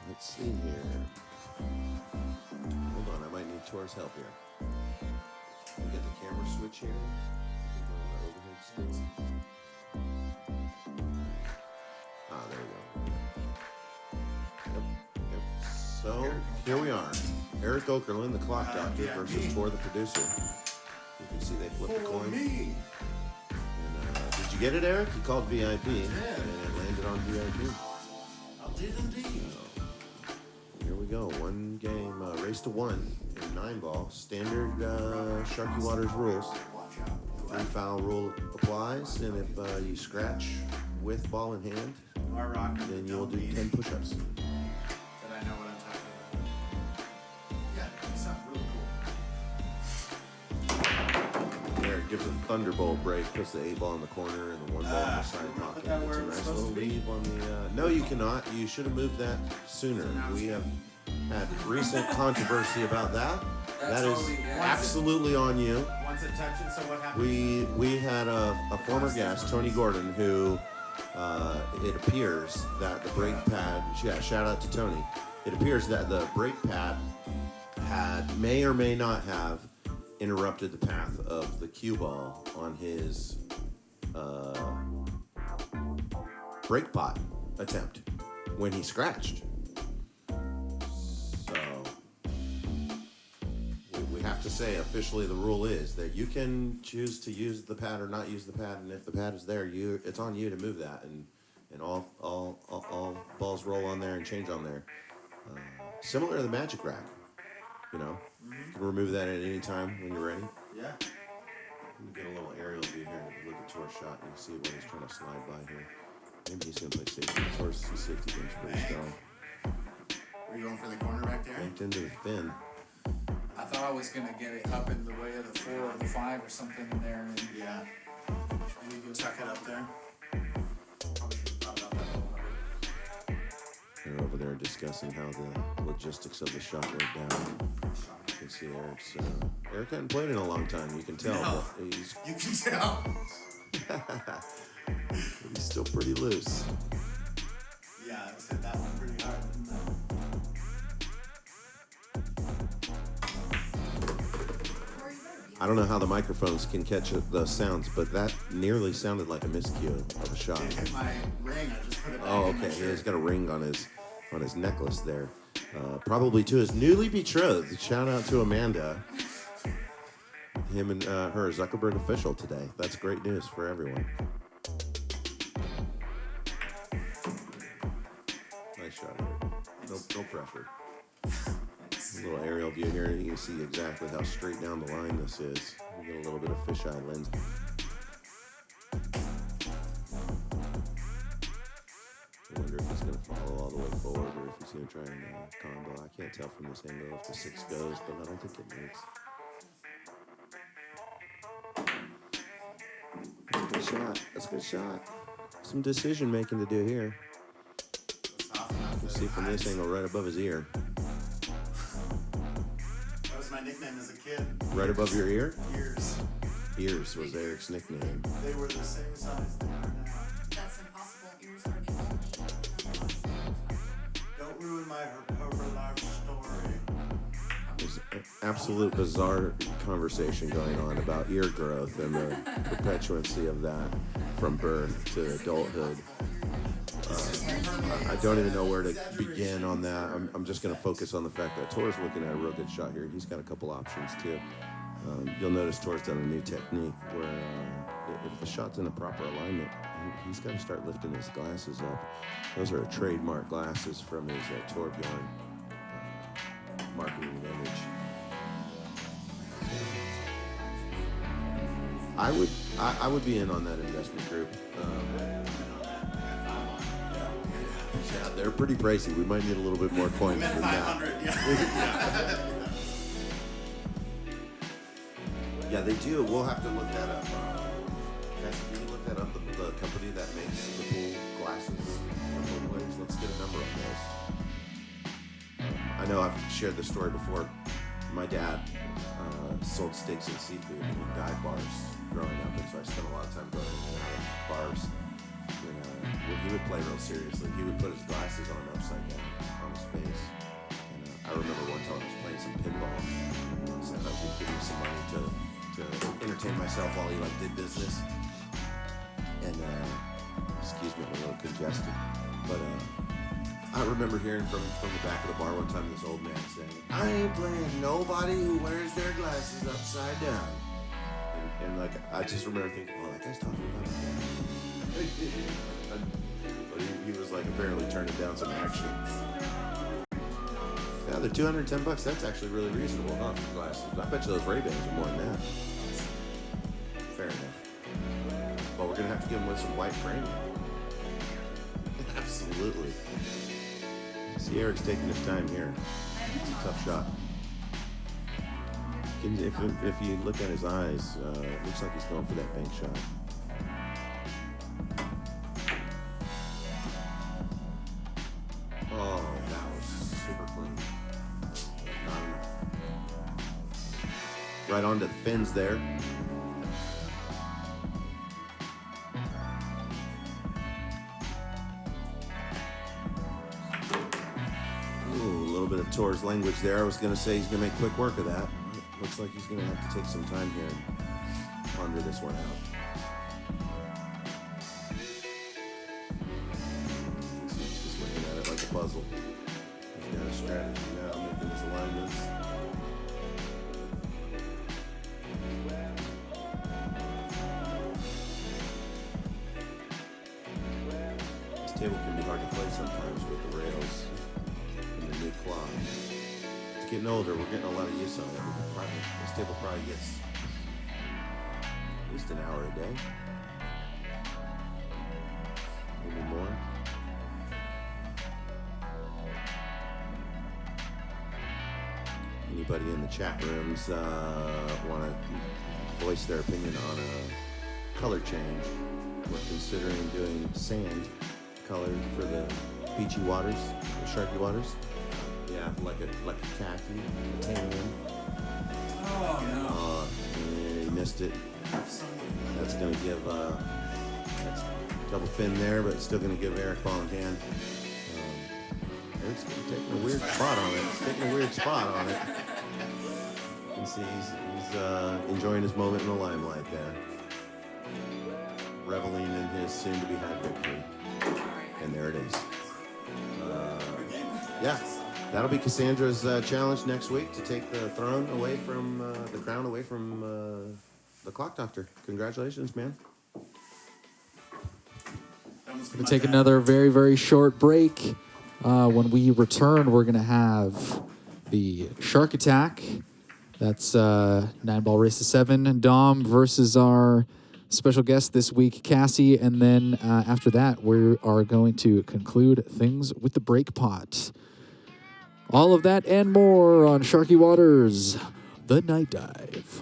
Let's see here. Hold on, I might need Tor's help here. We get the camera switch here. Go on the overhead sticks. Ah, there we go. Yep. So here we are. Eric Okerlund, the clock doctor, versus Tor, the producer. You can see they flipped the coin. And, did you get it, Eric? You called VIP, and it landed on VIP. I did indeed. Here we go. One game, race to one in 9-ball. Standard Sharky Waters rules. 3-foul rule applies, and if you scratch with ball in hand, then you'll do 10 push-ups. That I know what I'm talking about. Yeah, it sounds really cool. Eric gives a thunderbolt break, puts the 8-ball in the corner and the 1 ball in the side pocket. that It's where a it's nice supposed little to be? leave on the. No, you cannot. You should have moved that sooner. We have had recent controversy about that. That is absolutely on you. Once it touches, so what happens? We had a former guest, Tony Gordon, who it appears that the brake pad. Yeah, shout out to Tony. It appears that the brake pad may or may not have interrupted the path of the cue ball on his brake pot attempt when he scratched. So we have to say officially the rule is that you can choose to use the pad or not use the pad, and if the pad is there, it's on you to move that, and all balls roll on there and change on there. Similar to the magic rack, you know. You can remove that at any time when you're ready. Yeah. Let me get a little aerial view here and look at Tor's shot and see where he's trying to slide by here. Maybe he's going to play safety. Tor's safety game's pretty strong. Were you going for the corner back there? Banked into the fin. I thought I was gonna get it up in the way of the 4 or the 5 or something in there. And Yeah. Maybe you tuck it up there. Probably should have thought about that a little harder. They're over there discussing how the logistics of the shot went down. You can see Eric hadn't played in a long time. You can tell. No. But he's You can tell. He's still pretty loose. Yeah, I was hit that one pretty hard. I don't know how the microphones can catch the sounds, but that nearly sounded like a miscue of a shot. It hit my ring. I just put it back Oh, in my okay. shirt. He's got a ring on his necklace there. Probably to his newly betrothed. Shout out to Amanda. Him and her Zuckerberg official today. That's great news for everyone. Nice shot, Eric. No pressure. A little aerial view here, and you can see exactly how straight down the line this is. You get a little bit of fisheye lens. I wonder if he's going to follow all the way forward or if he's going to try and combo. I can't tell from this angle if the 6 goes, but I don't think it makes. That's a good shot. That's a good shot. Some decision making to do here. You see from this angle right above his ear. That was my nickname as a kid. Right above your ear? Ears. Ears was Eric's nickname. They were the same size they are now. That's impossible. Ears are the only. Don't ruin my life story. There's an absolute bizarre conversation going on about ear growth and the perpetuancy of that from birth to adulthood. I don't even know where to begin on that. I'm just going to focus on the fact that Tor's looking at a real good shot here. He's got a couple options too. You'll notice Tor's done a new technique where if the shot's in the proper alignment, he's got to start lifting his glasses up. Those are trademark glasses from his Torbjorn marketing image. I would be in on that investment group. Yeah, they're pretty pricey. We might need a little bit more coins than that. 500, yeah. Yeah, they do. We'll have to look that up. Guys, can you look that up? The company that makes the pool glasses for pool players. Let's get a number on those. I know I've shared the story before. My dad sold steaks and seafood in dive bars growing up, and so I spent a lot of time going in and out of bars. And when he would play real seriously, he would put his glasses on upside down on his face. And I remember one time I was playing some pinball. Sometimes he'd give me some money to entertain myself while he did business. And excuse me, I'm a little congested. But I remember hearing from the back of the bar one time this old man saying, "I ain't playing nobody who wears their glasses upside down." And I just remember thinking, "Oh, that guy's talking about it." But he was apparently turning down some action. Yeah, they're $210. That's actually really reasonable, huh? For glasses. I bet you those Ray-Bans are more than that. Fair enough. But we're gonna have to give them with some white framing. Absolutely. See, Eric's taking his time here. It's a tough shot. If you look at his eyes, it looks like he's going for that bank shot. Oh, that was super clean. Not enough. Right onto the fins there. Ooh, a little bit of Tor's language there. I was going to say he's going to make quick work of that. Looks like he's going to have to take some time here and ponder this one out. He's just looking at it like a puzzle. He's got a strategy now, making his alignments. This table can be hard to play sometimes with the rails and the new clock. It's getting older. We're getting a lot of use on it. This table probably gets at least an hour a day. Maybe more. Anybody in the chat rooms want to voice their opinion on a color change? We're considering doing sand color for the beachy waters, the sharky waters. Yeah, like a khaki, a tan. Oh no. Yeah, you missed it. That's gonna give That's double fin there, but still going to give Eric ball in hand. Eric's taking a weird spot on it. He's taking a weird spot on it. You can see he's enjoying his moment in the limelight there. Reveling in his soon-to-be high victory. And there it is. Yeah, that'll be Cassandra's challenge next week to take the throne away from, the crown away from the Clock Doctor. Congratulations, man. We'll take another very, very short break. When we return, we're going to have the Shark Attack. That's 9-ball race to 7. Dom versus our special guest this week, Cassie. And then after that, we are going to conclude things with the break pot. All of that and more on Sharky Waters, The Night Dive.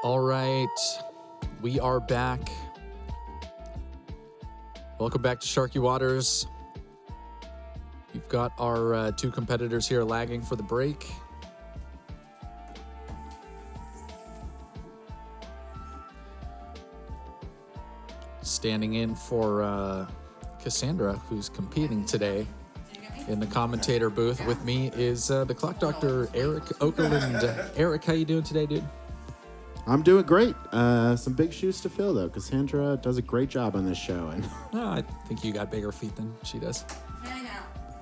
All right, we are back. Welcome back to Sharky Waters. We've got our two competitors here lagging for the break. Standing in for Cassandra, who's competing today in the commentator booth. With me is the Clock Doctor, Eric Okerlund. Eric, how you doing today, dude? I'm doing great. Some big shoes to fill, though. Cassandra does a great job on this show, and No, I think you got bigger feet than she does.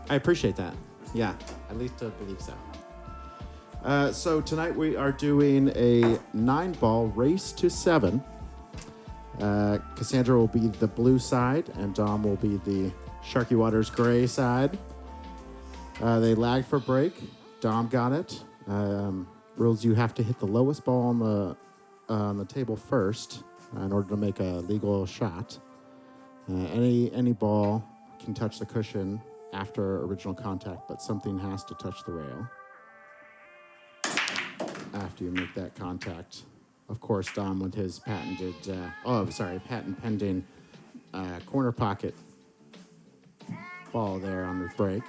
I appreciate that. Yeah, at least I believe so. So tonight we are doing a 9-ball race to 7. Cassandra will be the blue side, and Dom will be the Sharky Waters gray side. They lagged for break. Dom got it. Rules: you have to hit the lowest ball on the table first in order to make a legal shot. Any ball can touch the cushion after original contact, but something has to touch the rail after you make that contact. Of course, Dom with his patent pending corner pocket ball there on the break,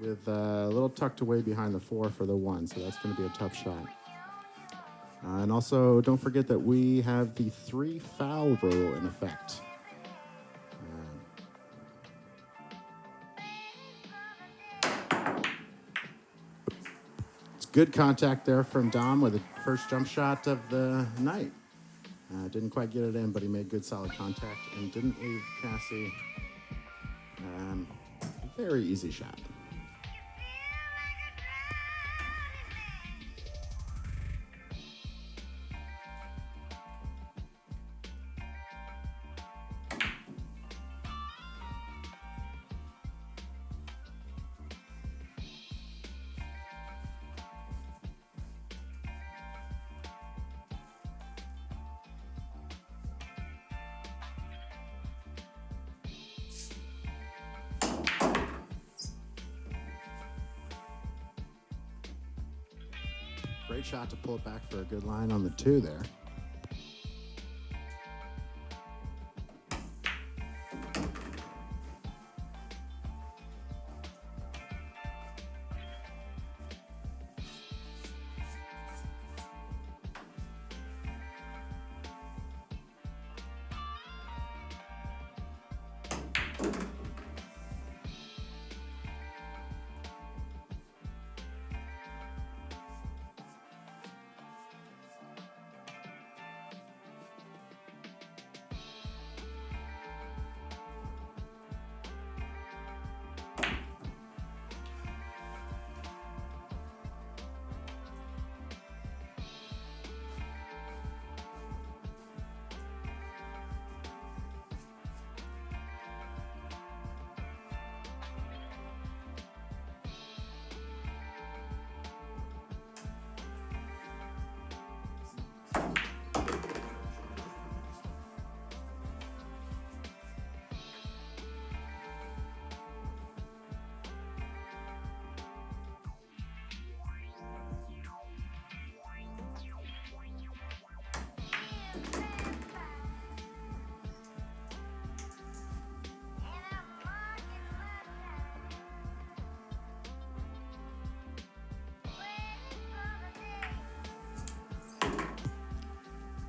with a little tucked away behind the 4 for the 1, so that's going to be a tough shot. And also, don't forget that we have the 3 foul rule in effect. Good contact there from Dom with the first jump shot of the night. Didn't quite get it in, but he made good solid contact and didn't leave Cassie a very easy shot. Great shot to pull it back for a good line on the 2 there.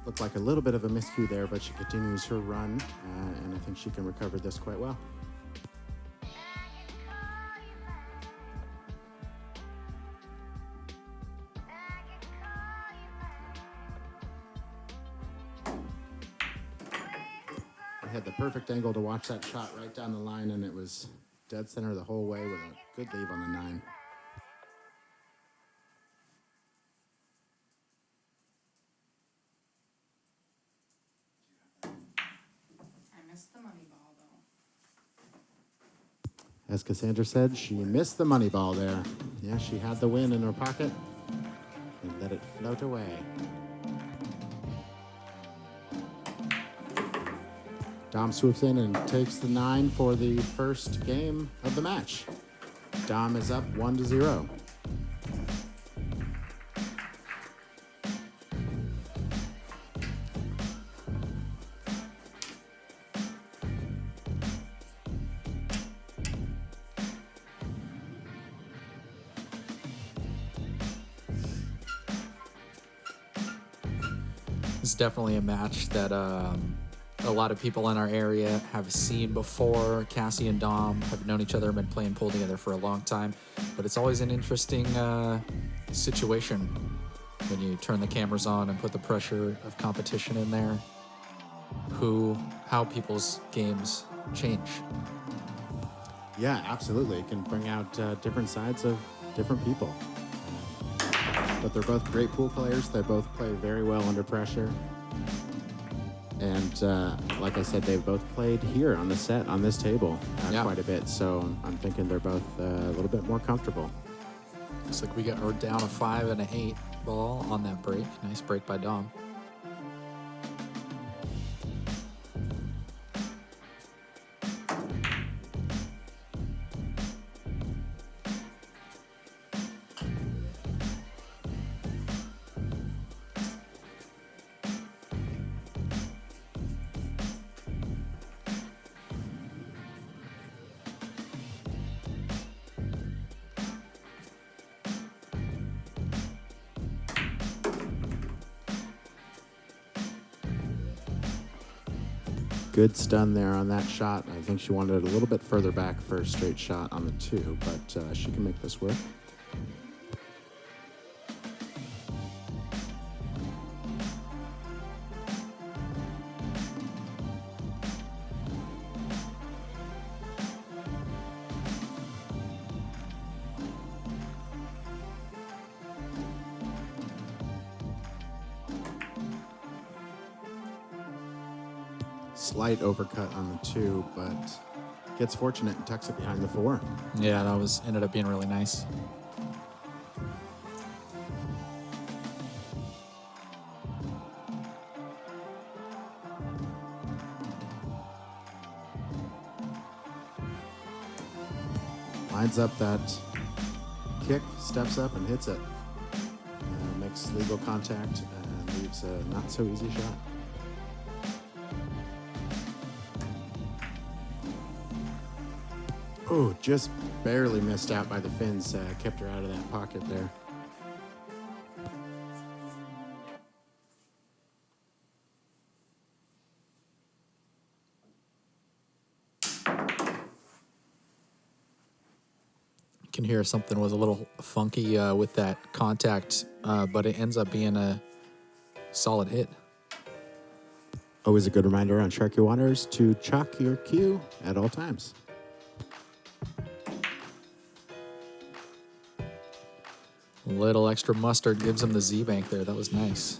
Looked like a little bit of a miscue there, but she continues her run, and I think she can recover this quite well. I had the perfect angle to watch that shot right down the line, and it was dead center the whole way with a good leave on the 9. The money ball, though. As Cassandra said, she missed the money ball there. Yeah, she had the win in her pocket and let it float away. Dom swoops in and takes the 9 for the first game of the match. Dom is up 1-0. It's definitely a match that a lot of people in our area have seen before. Cassie and Dom have known each other, been playing pool together for a long time, but it's always an interesting situation when you turn the cameras on and put the pressure of competition in there. How people's games change. Yeah, absolutely. It can bring out different sides of different people. But they're both great pool players. They both play very well under pressure. And like I said, they've both played here on the set, on this table, quite a bit. So I'm thinking they're both a little bit more comfortable. Looks like we're down a 5 and an 8 ball on that break. Nice break by Dom. Good stun there on that shot. I think she wanted it a little bit further back for a straight shot on the 2, but she can make this work. slight overcut on the 2, but gets fortunate and tucks it behind the 4. Yeah, that ended up being really nice. Lines up that kick, steps up and hits it. Makes legal contact and leaves a not so easy shot. Oh, just barely missed out by the fins. Kept her out of that pocket there. You can hear something was a little funky with that contact, but it ends up being a solid hit. Always a good reminder on Sharky Waters to chalk your cue at all times. A little extra mustard gives him the Z-bank there. That was nice.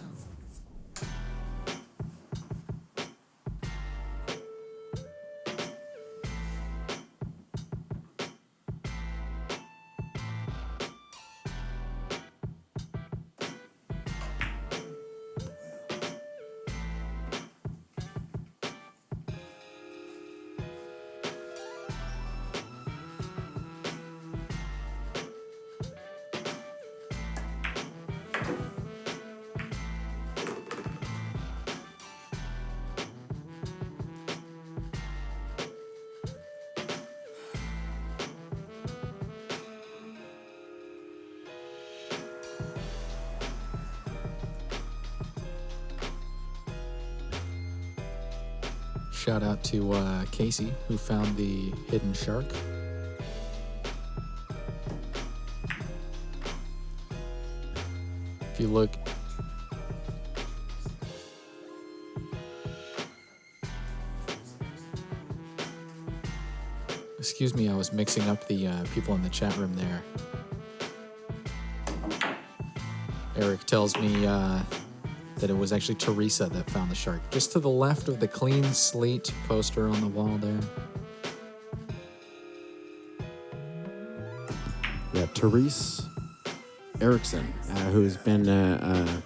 Shout out to Casey, who found the hidden shark. If you look... Excuse me, I was mixing up the people in the chat room there. Eric tells me that it was actually Teresa that found the shark, just to the left of the clean slate poster on the wall there. Yeah, Therese Erickson, who's been a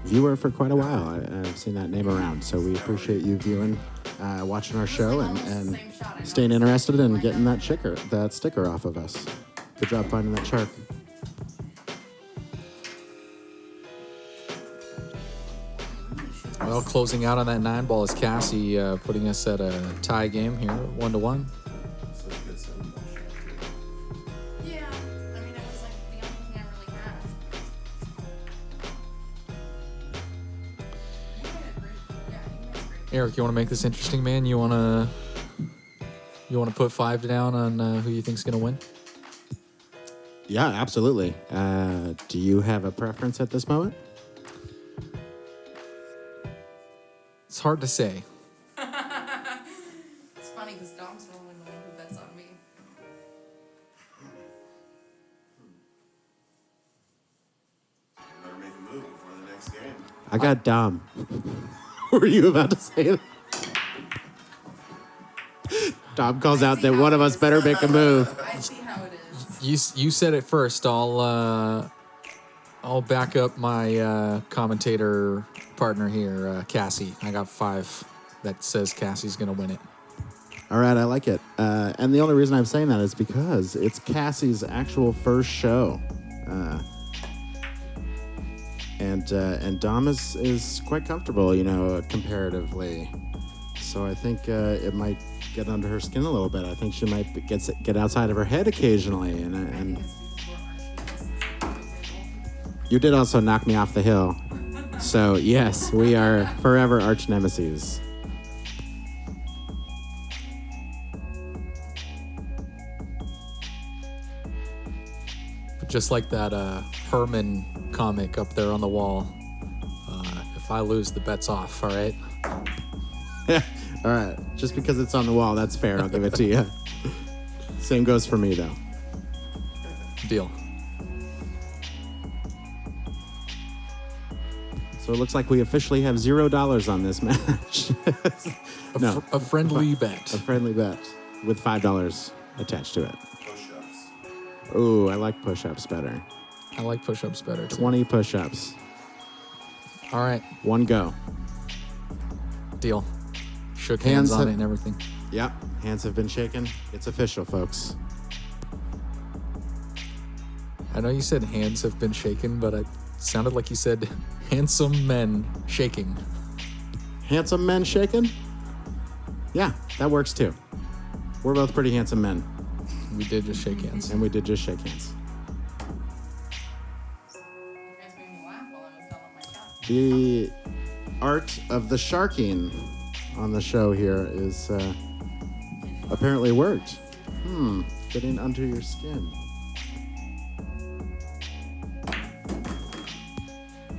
viewer for quite a while. I've seen that name around, so we appreciate you viewing, watching our show, and staying interested and getting that sticker off of us. Good job finding that shark. Well, closing out on that 9-ball is Cassie, putting us at a tie game here, 1-1. Yeah, I mean, it was like the only thing I really had. You made it great. Yeah, you made it great. Eric, you want to make this interesting, man? You want to put 5 down on who you think's going to win? Yeah, absolutely. Do you have a preference at this moment? It's hard to say. It's funny because Dom's normally the one who bets on me. Better make a move before the next game. I got Dom. Were you about to say that? Dom calls out that one of us better make a move. I see how it is. You said it first. I'll back up my commentator partner here, Cassie. I got 5 that says Cassie's gonna win it. All right, I like it. And the only reason I'm saying that is because it's Cassie's actual first show. And Dom is quite comfortable, comparatively. So I think it might get under her skin a little bit. I think she might get outside of her head occasionally. And you did also knock me off the hill. So yes, we are forever arch nemesis. But just like that Herman comic up there on the wall, if I lose, the bet's off. All right. All right, just because it's on the wall, that's fair. I'll give it to you. Same goes for me, though. Deal. So it looks like we officially have $0 on this match. No, A friendly bet. a friendly bet with $5 attached to it. Push-ups. Ooh, I like push-ups better. I like push-ups better too. 20 push-ups. All right, One go. deal. Shook hands on have- it and everything. Yep, hands have been shaken. It's official, folks. I know you said hands have been shaken, but it sounded like you said handsome men shaking. Handsome men shaken? Yeah, that works too. We're both pretty handsome men, We did just shake hands. and we did just shake hands. You guys made me laugh while I was telling my shot. The art of the sharking on the show here is apparently worked. Getting under your skin.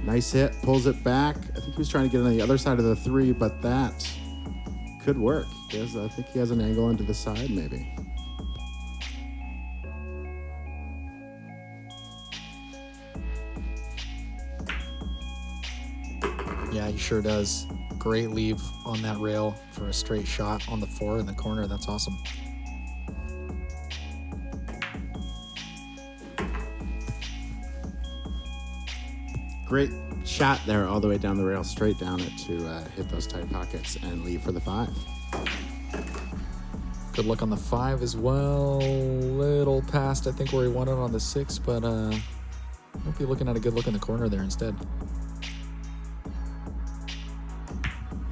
Nice hit, pulls it back. I think he was trying to get on the other side of the 3, but that could work. I think he has an angle into the side, maybe. Yeah, he sure does. Great leave on that rail for a straight shot on the 4 in the corner. That's awesome. Great shot there all the way down the rail, straight down it to hit those tight pockets and leave for the 5. Good luck on the 5 as well. Little past, I think, where he won it on the 6, but might be looking at a good look in the corner there instead.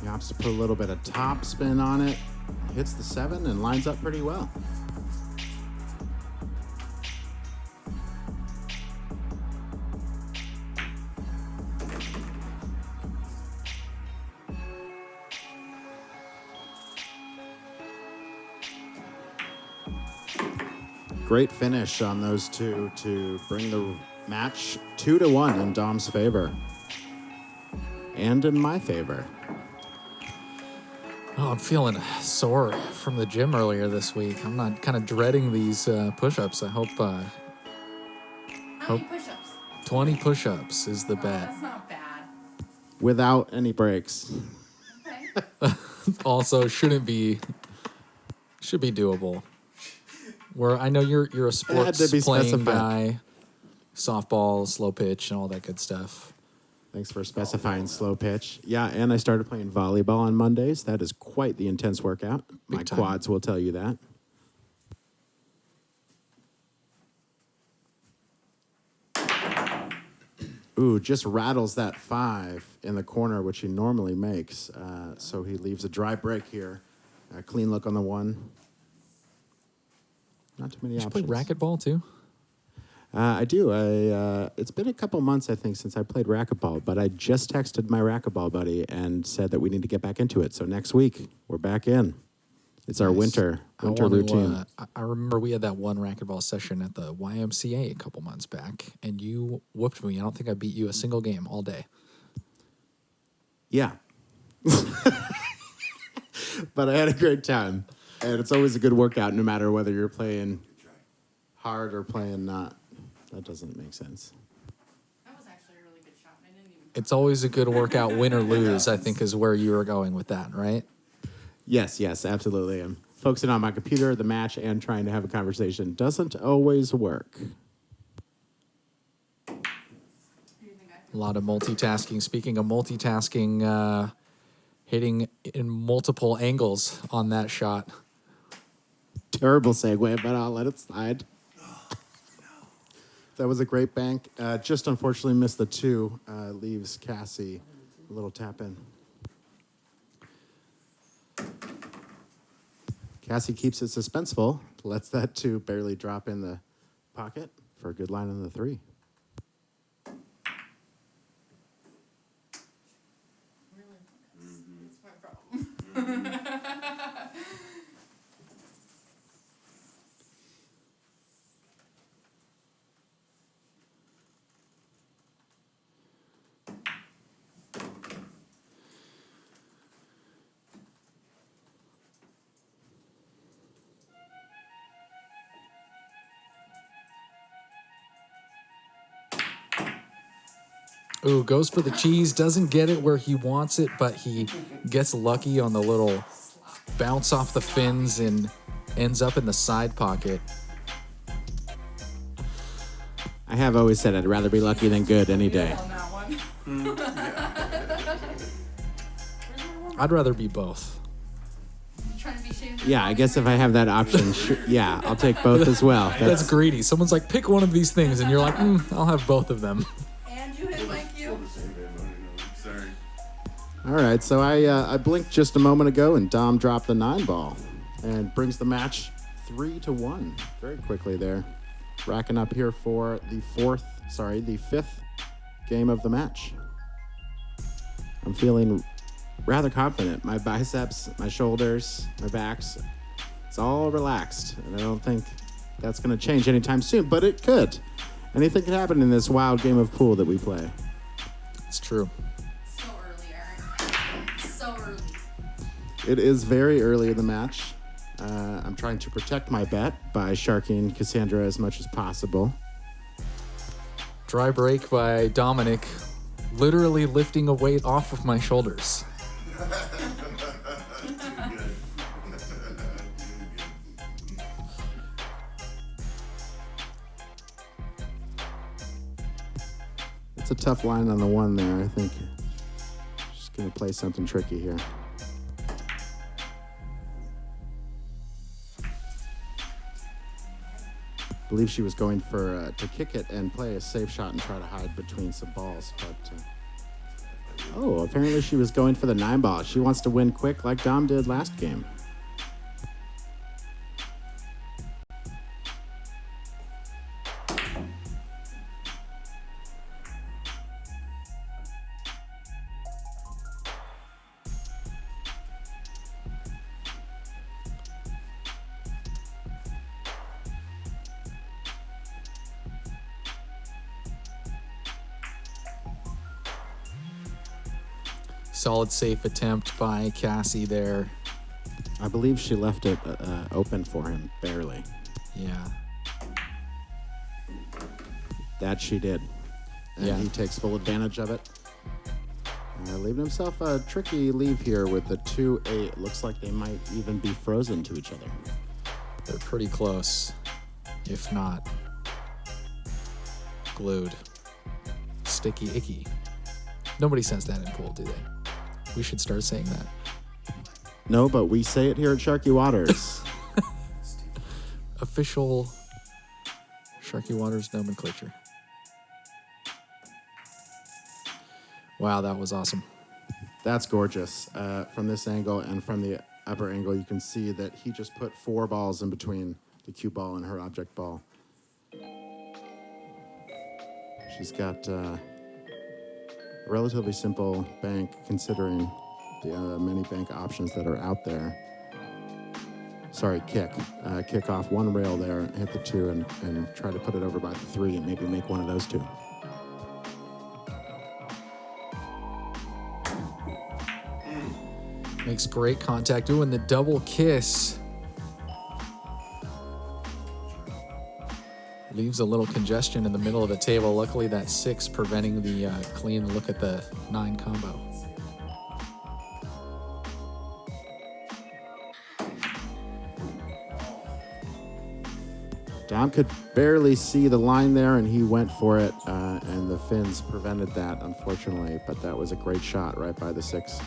He opts to put a little bit of top spin on it, hits the 7, and lines up pretty well. Great finish on those two to bring the match 2-1 in Dom's favor. And in my favor. Oh, I'm feeling sore from the gym earlier this week. I'm not kind of dreading these push-ups. I hope How many push-ups? 20 push-ups is the Oh, bet. that's not bad. Without any breaks. Okay. Also, should be doable. Where I know you're a had sports to be playing specified. guy, softball, slow pitch, and all that good stuff. Thanks for specifying slow pitch. Yeah, and I started playing volleyball on Mondays. That is quite the intense workout. My Big time. quads will tell you that. Ooh, just rattles that 5 in the corner, which he normally makes. So he leaves a dry break here. A clean look on the 1. Not too many You should play options. racquetball too. I do. It's been a couple months, I think, since I played racquetball, but I just texted my racquetball buddy and said that we need to get back into it. So next week, we're back in. It's our Nice. winter I wanna, routine. I remember we had that one racquetball session at the YMCA a couple months back, and you whooped me. I don't think I beat you a single game all day. Yeah. But I had a great time. And it's always a good workout, no matter whether you're playing hard or playing not. That doesn't make sense. That was actually a really good shot. I didn't even. It's always a good workout, win or lose, I think is where you were going with that, right? Yes, absolutely. I'm focusing on my computer, the match, and trying to have a conversation. Doesn't always work. Who do you think I A lot of multitasking. Speaking of multitasking, hitting in multiple angles on that shot. Terrible segue, but I'll let it slide. That was a great bank. Just unfortunately missed the 2. Leaves Cassie a little tap in. Cassie keeps it suspenseful. Lets that 2 barely drop in the pocket for a good line on the 3. Really? That's my problem. Ooh, goes for the cheese. Doesn't get it where he wants it, but he gets lucky on the little bounce off the fins and ends up in the side pocket. I have always said I'd rather be lucky than good any day. On that one. I'd rather be both. Trying to be shameful. Yeah, I guess if I have that option, yeah, I'll take both as well. That's greedy. Someone's like, pick one of these things, and you're like, I'll have both of them. And you hit my cue. Sorry. All right, so I blinked just a moment ago, and Dom dropped the 9 ball and brings the match 3-1 very quickly there. Racking up here for the 5th game of the match. I'm feeling rather confident. My biceps, my shoulders, my backs, it's all relaxed. And I don't think that's going to change anytime soon, but it could. Anything can happen in this wild game of pool that we play. It's true. So early, Aaron. So early. It is very early in the match. I'm trying to protect my bet by sharking Cassandra as much as possible. Dry break by Dominic, literally lifting a weight off of my shoulders. It's a tough line on the 1 there. I think just going to play something tricky here. I believe she was going for to kick it and play a safe shot and try to hide between some balls, but apparently she was going for the 9 ball. She wants to win quick like Dom did last game. Solid safe attempt by Cassie there. I believe she left it open for him, barely. Yeah. That she did. And Yeah. he takes full advantage of it. Leaving himself a tricky leave here with the 2-8. Looks like they might even be frozen to each other. They're pretty close, if not glued. Sticky icky. Nobody says that in pool, do they? We should start saying that. No, but we say it here at Sharky Waters. Official Sharky Waters nomenclature. Wow, that was awesome. That's gorgeous. From this angle and from the upper angle, you can see that he just put 4 balls in between the cue ball and her object ball. She's got a relatively simple bank considering the many bank options that are out there. Sorry, kick. Kick off 1 rail there, hit the 2, and try to put it over by the 3 and maybe make one of those 2. Makes great contact. Ooh, and the double kiss. Leaves a little congestion in the middle of the table. Luckily, that 6 preventing the clean look at the 9 combo. Dom could barely see the line there, and he went for it, and the fins prevented that, unfortunately. But that was a great shot right by the 6.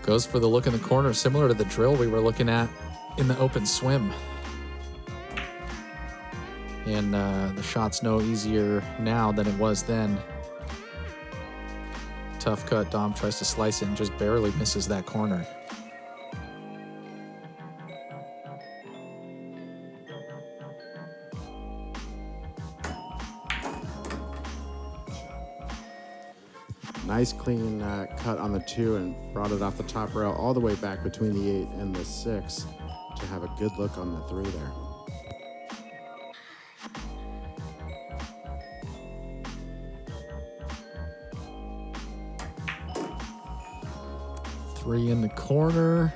Goes for the look in the corner, similar to the drill we were looking at in the open swim. And the shot's no easier now than it was then. Tough cut. Dom tries to slice it and just barely misses that corner. Nice clean cut on the 2 and brought it off the top rail all the way back between the 8 and the 6 to have a good look on the 3 there. 3 in the corner.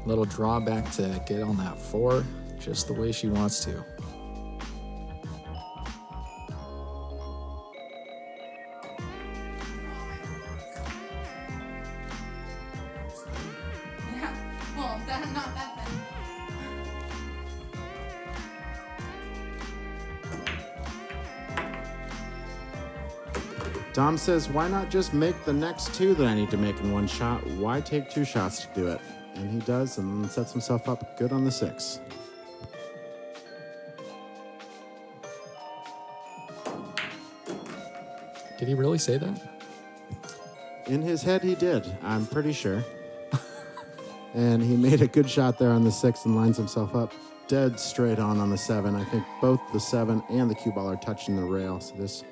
Little drawback to get on that 4, just the way she wants to. Yeah. Well, not that then. Dom says, why not just make the next 2 that I need to make in one shot? Why take 2 shots to do it? And he does, and sets himself up good on the 6. Did he really say that? In his head, he did. I'm pretty sure. And he made a good shot there on the 6 and lines himself up dead straight on the 7. I think both the 7 and the cue ball are touching the rail, so this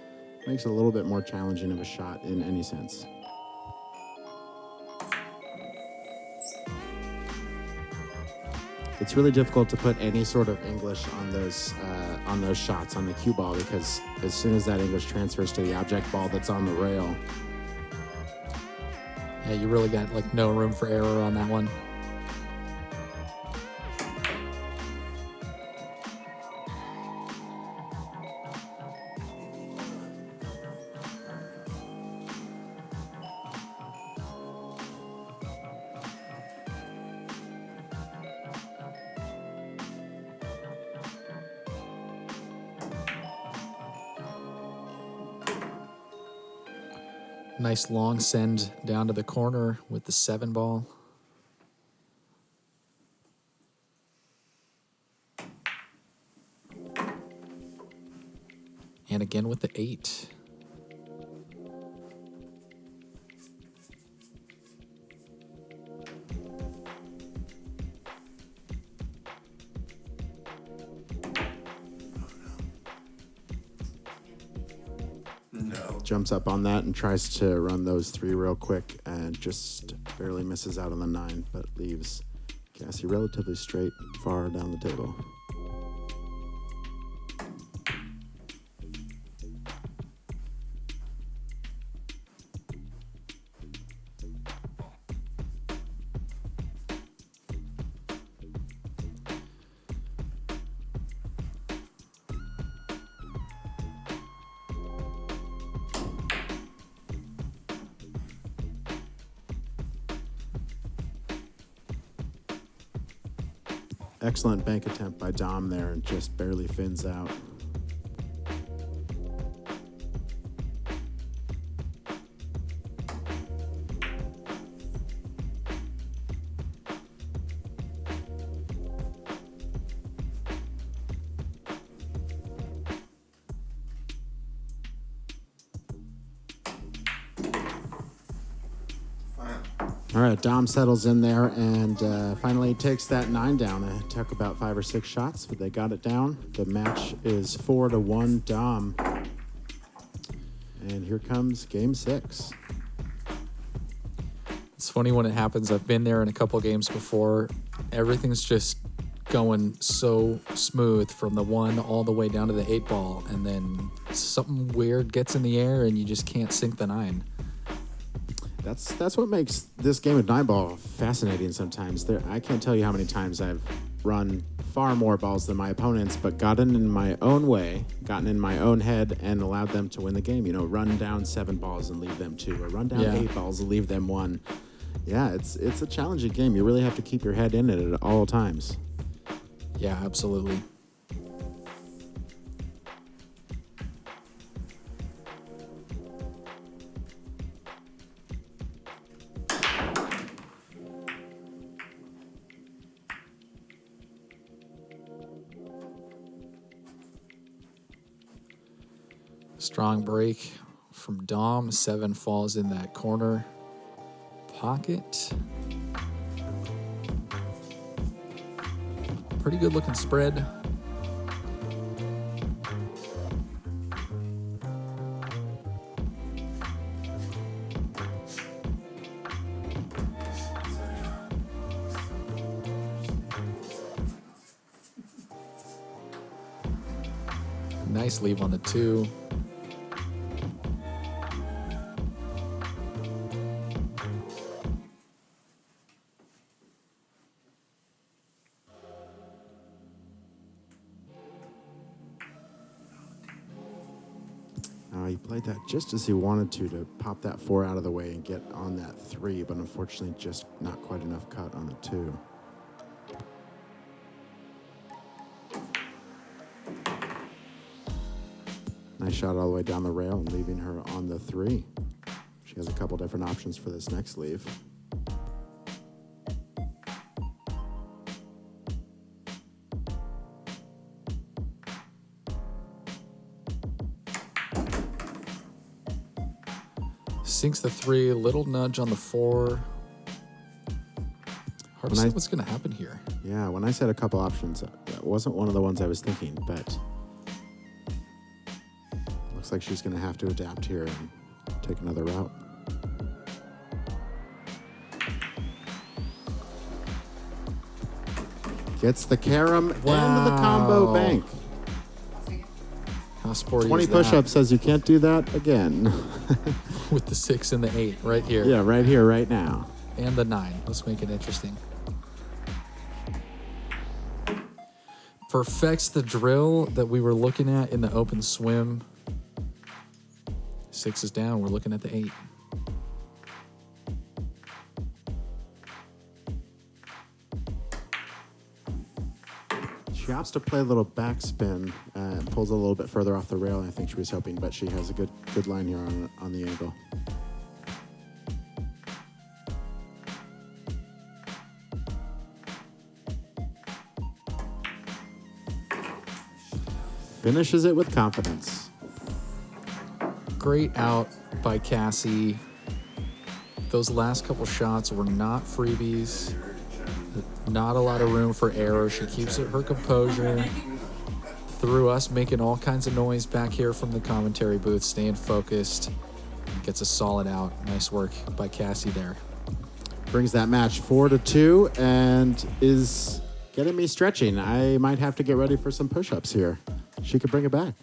makes it a little bit more challenging of a shot in any sense. It's really difficult to put any sort of English on those shots on the cue ball, because as soon as that English transfers to the object ball that's on the rail, Yeah, you really got like no room for error on that one. Nice long send down to the corner with the 7 ball. And again with the 8. No. jumps up on that and tries to run those 3 real quick and just barely misses out on the 9, but leaves Cassie relatively straight far down the table. Excellent bank attempt by Dom there and just barely fins out. All right, Dom settles in there and finally takes that 9 down. It took about 5 or 6 shots, but they got it down. The match is 4-1 Dom. And here comes game 6. It's funny when it happens. I've been there in a couple games before. Everything's just going so smooth from the 1 all the way down to the 8 ball, and then something weird gets in the air and you just can't sink the 9. That's what makes this game of 9-ball fascinating sometimes. I can't tell you how many times I've run far more balls than my opponents, but gotten in my own way, gotten in my own head, and allowed them to win the game. You know, run down 7 balls and leave them 2, or run down 8 balls and leave them 1. Yeah, it's a challenging game. You really have to keep your head in it at all times. Yeah, absolutely. Strong break from Dom. 7 falls in that corner pocket. Pretty good looking spread. Nice leave on the 2. he played that just as he wanted to pop that 4 out of the way and get on that 3, but unfortunately just not quite enough cut on the 2. Nice shot all the way down the rail and leaving her on the 3. She has a couple different options for this next leave. Sinks the 3, little nudge on the 4. Hard to say what's going to happen here. Yeah, when I said a couple options, that wasn't one of the ones I was thinking, but looks like she's going to have to adapt here and take another route. Gets the carom and the combo bank. How sporty 20 is that? push-ups says you can't do that again. With the 6 and the 8 right here. Yeah, right here, right now. And the 9. Let's make it interesting. Perfects the drill that we were looking at in the open swim. 6 is down. We're looking at the 8. She opts to play a little backspin and pulls a little bit further off the rail than I think she was hoping, but she has a good line here on the angle. Finishes it with confidence. Great out by Cassie. Those last couple shots were not freebies. Not a lot of room for error. She keeps her composure. Through us making all kinds of noise back here from the commentary booth, staying focused. Gets a solid out. Nice work by Cassie there. Brings that match 4-2 and is getting me stretching. I might have to get ready for some push-ups here. She could bring it back.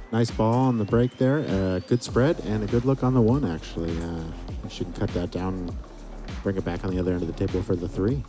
Nice ball on the break there. Good spread and a good look on the 1, actually. She can cut that down and bring it back on the other end of the table for the 3.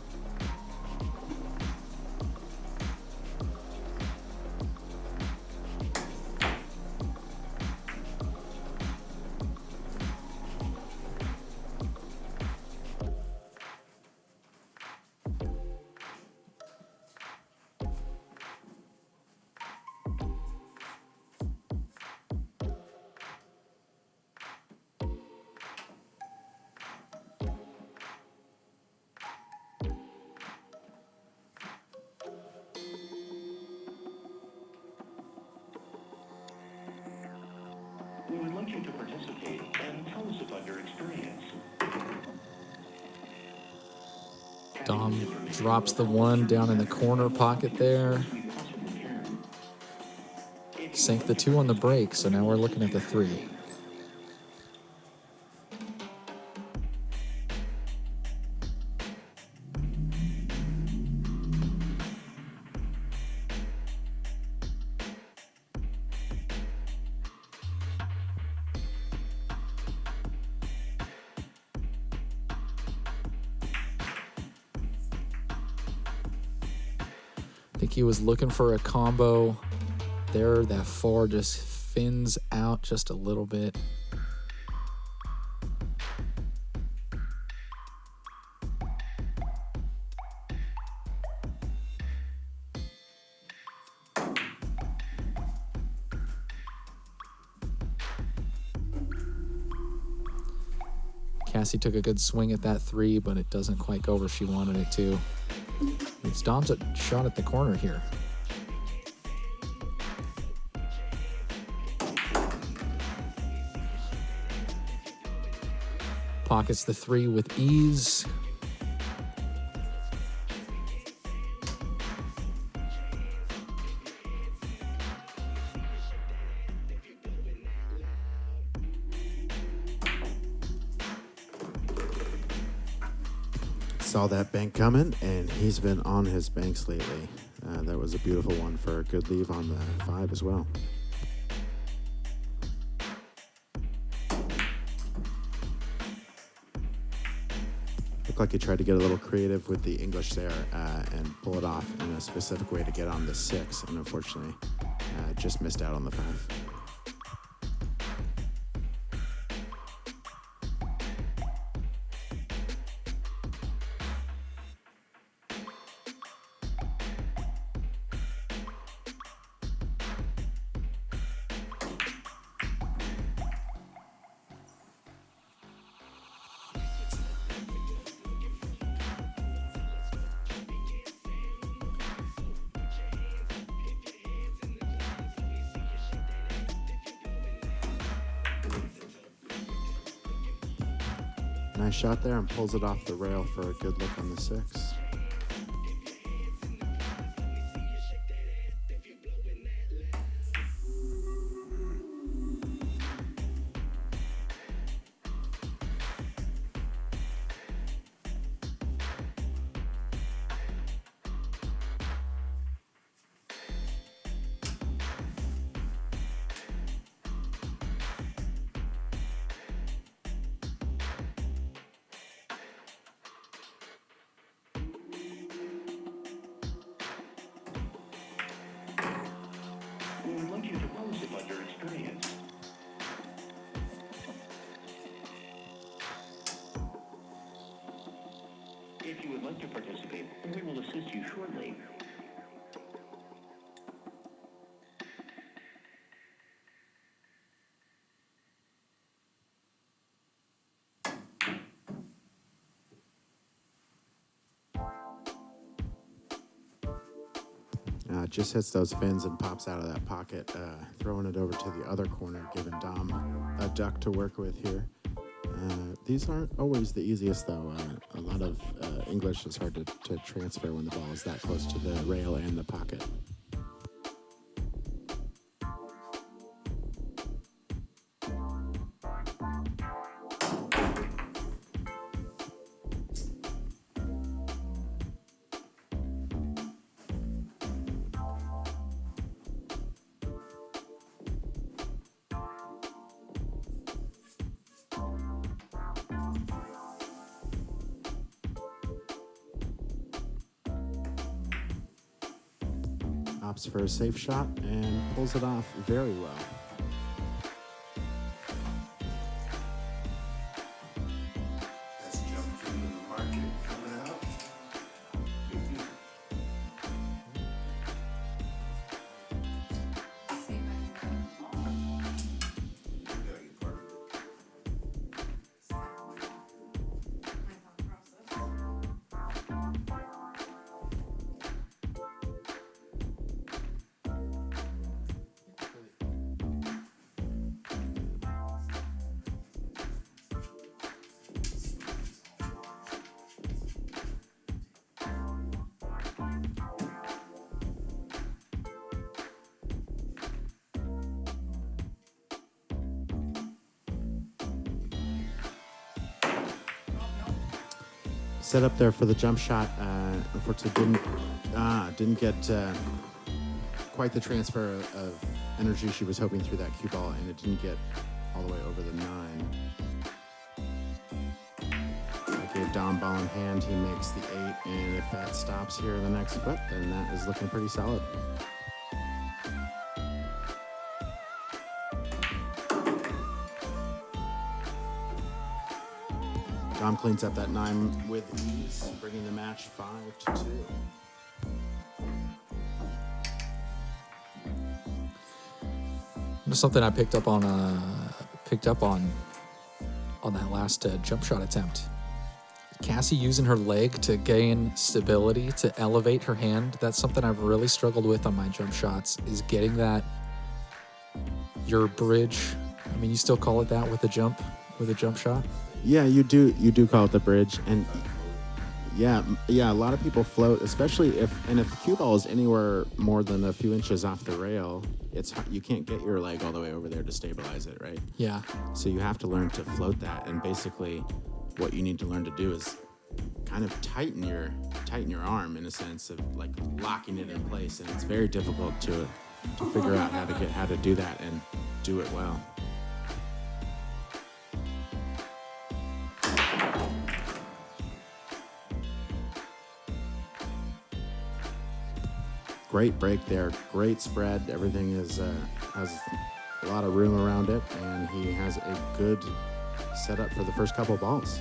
We would like you to participate and tell us about your experience. Dom drops the 1 down in the corner pocket there. Sank the 2 on the break, so now we're looking at the 3. I think he was looking for a combo there. That 4 just fins out just a little bit. Cassie took a good swing at that 3, but it doesn't quite go where she wanted it to. It's Dom's shot at the corner here. Pockets the 3 with ease. Saw that bank coming, and he's been on his banks lately. That was a beautiful one for a good leave on the 5 as well. Looked like he tried to get a little creative with the English there and pull it off in a specific way to get on the 6, and unfortunately just missed out on the 5. Nice shot there and pulls it off the rail for a good look on the 6. We would like you to post about your experience. If you would like to participate, we will assist you shortly. Just hits those fins and pops out of that pocket, throwing it over to the other corner, giving Dom a duck to work with here. These aren't always the easiest, though. A lot of English is hard to transfer when the ball is that close to the rail and the pocket. Opts for a safe shot and pulls it off very well. Let's jump to the market coming out. Gotta get part of it. Set up there for the jump shot. Unfortunately, didn't get quite the transfer of energy she was hoping through that cue ball, and it didn't get all the way over the 9. I gave Dom ball in hand. He makes the 8, and if that stops here in the next foot, then that is looking pretty solid. Dom cleans up that 9 with ease, bringing the match 5-2. Just something I picked up on that last jump shot attempt. Cassie using her leg to gain stability, to elevate her hand. That's something I've really struggled with on my jump shots, is getting that, your bridge. I mean, you still call it that with a jump shot? Yeah, you do call it the bridge, and yeah, a lot of people float, especially if the cue ball is anywhere more than a few inches off the rail. You can't get your leg all the way over there to stabilize it, right? Yeah. So you have to learn to float that, and basically, what you need to learn to do is kind of tighten your arm in a sense of like locking it in place, and it's very difficult to figure out how to do that and do it well. Great break there, great spread. Everything is has a lot of room around it, and he has a good setup for the first couple of balls.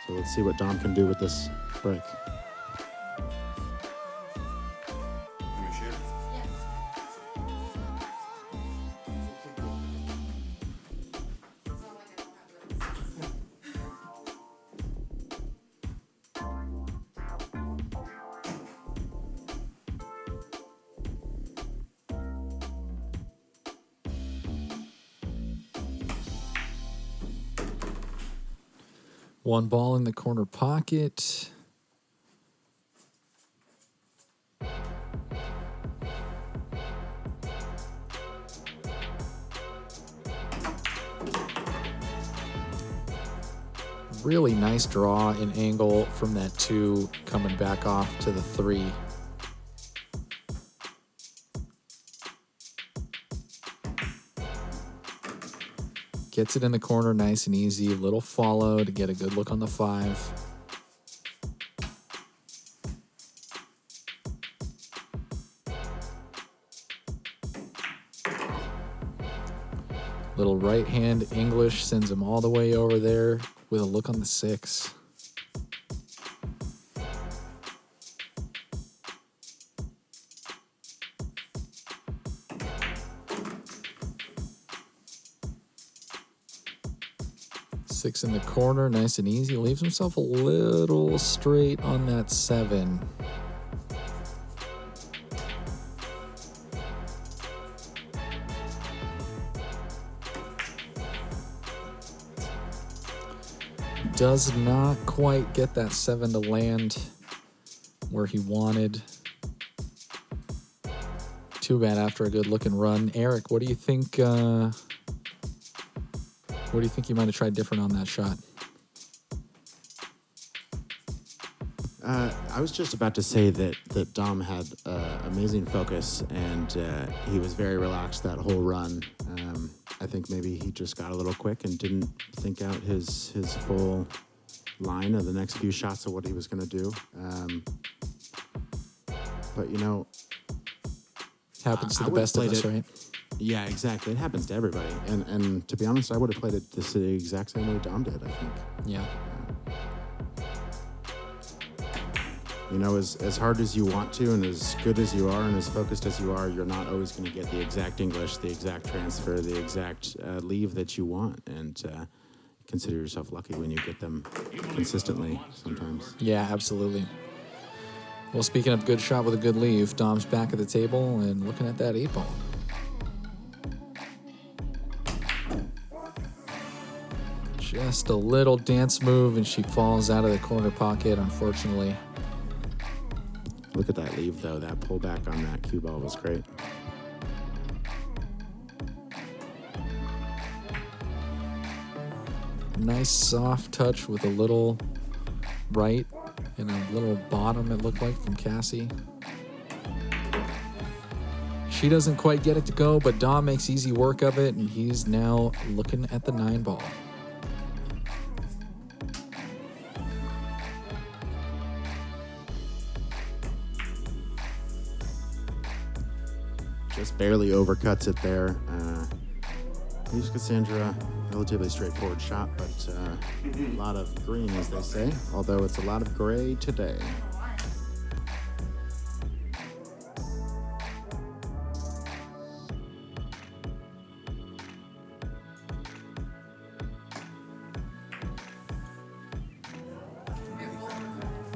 So let's see what Dom can do with this break. One ball in the corner pocket. Really nice draw and angle from that 2 coming back off to the 3. Gets it in the corner nice and easy. Little follow to get a good look on the 5. Little right hand English sends him all the way over there with a look on the 6. Six in the corner, nice and easy. Leaves himself a little straight on that 7. Does not quite get that 7 to land where he wanted. Too bad after a good looking run. Eric, what do you think? What do you think you might have tried different on that shot? I was just about to say that Dom had amazing focus, and he was very relaxed that whole run. I think maybe he just got a little quick and didn't think out his full line of the next few shots of what he was going to do. But, you know... Happens to the best of us, right? Yeah, exactly. It happens to everybody. And to be honest, I would have played it the exact same way Dom did, I think. Yeah. You know, as hard as you want to, and as good as you are, and as focused as you are, you're not always going to get the exact English, the exact transfer, the exact leave that you want. And consider yourself lucky when you get them consistently sometimes. Yeah, absolutely. Well, speaking of good shot with a good leave, Dom's back at the table and looking at that 8 ball. Just a little dance move, and she falls out of the corner pocket, unfortunately. Look at that leave, though. That pullback on that cue ball was great. Nice soft touch with a little right and a little bottom, it looked like, from Cassie. She doesn't quite get it to go, but Dom makes easy work of it, and he's now looking at the 9 ball. Just barely overcuts it there. Leaves Cassandra, relatively straightforward shot, but a lot of green, as they say, although it's a lot of gray today.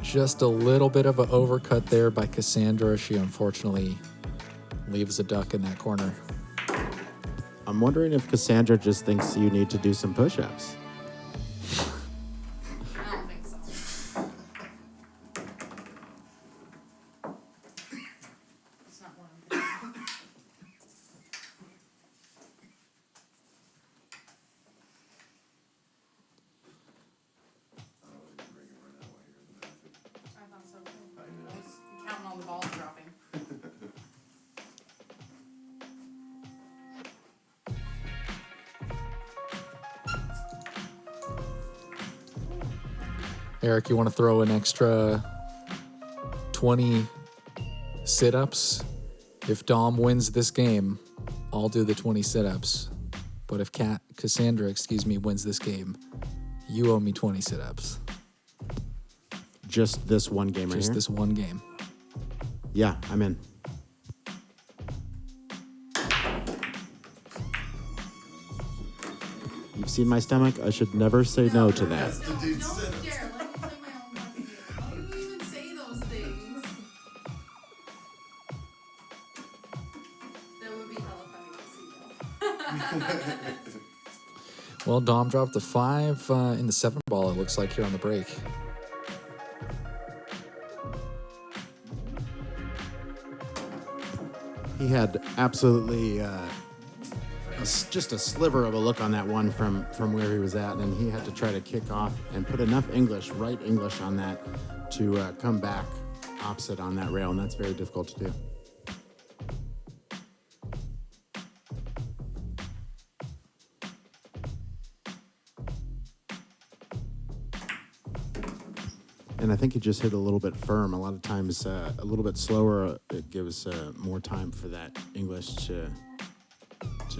Just a little bit of an overcut there by Cassandra. She unfortunately leaves a duck in that corner. I'm wondering if Cassandra just thinks you need to do some push-ups. I don't think so. It's not one of them. Eric, you want to throw an extra 20 sit-ups? If Dom wins this game, I'll do the 20 sit-ups. But if Cassandra, wins this game, you owe me 20 sit-ups. Just this one game right Just here? this one game. Yeah, I'm in. You've seen my stomach. I should never say no to that. Don't dare. Let me play my own game. Why do you even say those things? That would be hella funny to see, though. Well, Dom dropped the 5 in the 7 ball, it looks like, here on the break. He had absolutely just a sliver of a look on that one from where he was at, and he had to try to kick off and put enough right English on that to come back opposite on that rail, and that's very difficult to do. And I think he just hit a little bit firm. A lot of times, a little bit slower, it gives more time for that English to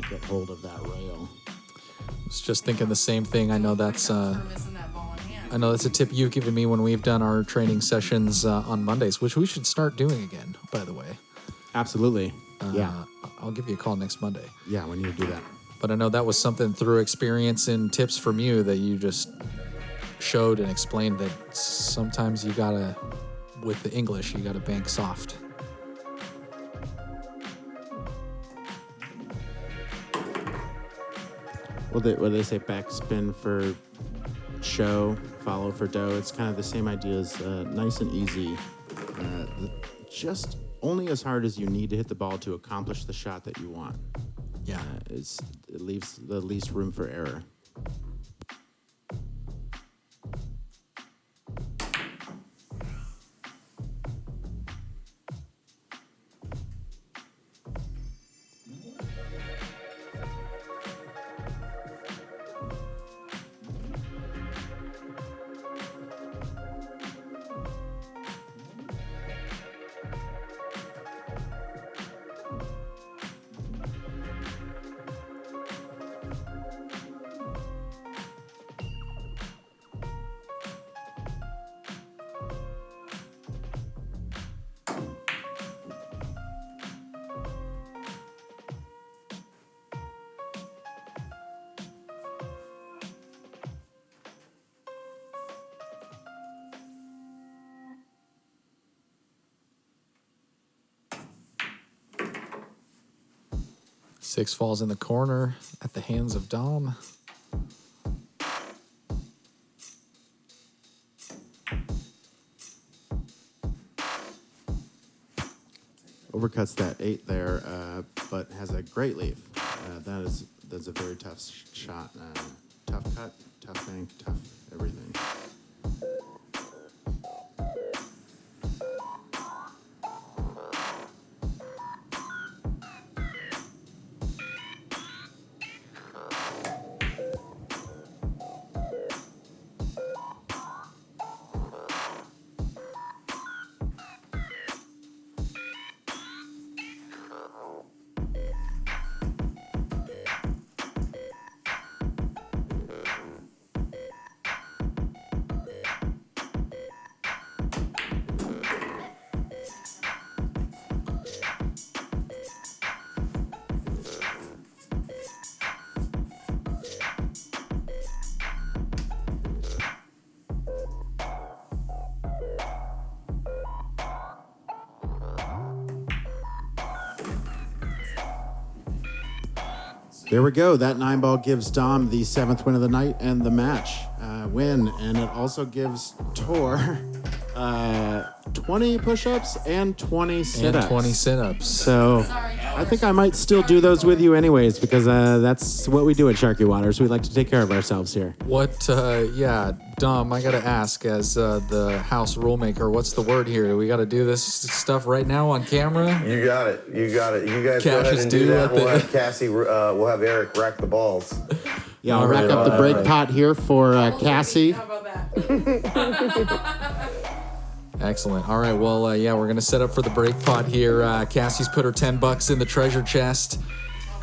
get hold of that rail. I was just thinking the same thing. I know that's For missing that ball in hand. I know that's a tip you've given me when we've done our training sessions on Mondays, which we should start doing again, by the way. Absolutely. Yeah. I'll give you a call next Monday. Yeah, we need to do that. But I know that was something through experience and tips from you that you just showed and explained, that sometimes you gotta, with the English, you gotta bank soft. Well, they say backspin for show, follow for dough. It's kind of the same idea as nice and easy. Just only as hard as you need to hit the ball to accomplish the shot that you want. Yeah. It leaves the least room for error. Six falls in the corner at the hands of Dom. Overcuts that 8 there, but has a great leaf. That's a very tough shot. Tough cut, tough bank, tough everything. There we go. That 9 ball gives Dom the 7th win of the night and the match win. And it also gives Tor 20 push-ups and 20 sit-ups. And 20 sit-ups. So I think I might still do those with you anyways, because that's what we do at Sharky Waters. We like to take care of ourselves here. What, Dom, I gotta ask, as the house rulemaker, what's the word here? Do we gotta do this stuff right now on camera? You got it. You guys Cash go ahead is and due do that. at We'll the- have Cassie, we'll have Eric rack the balls. Yeah, I'll rack up the break pot here for Cassie. How about that? Excellent. All right. Well, yeah, we're gonna set up for the break pot here. Cassie's put her $10 in the treasure chest,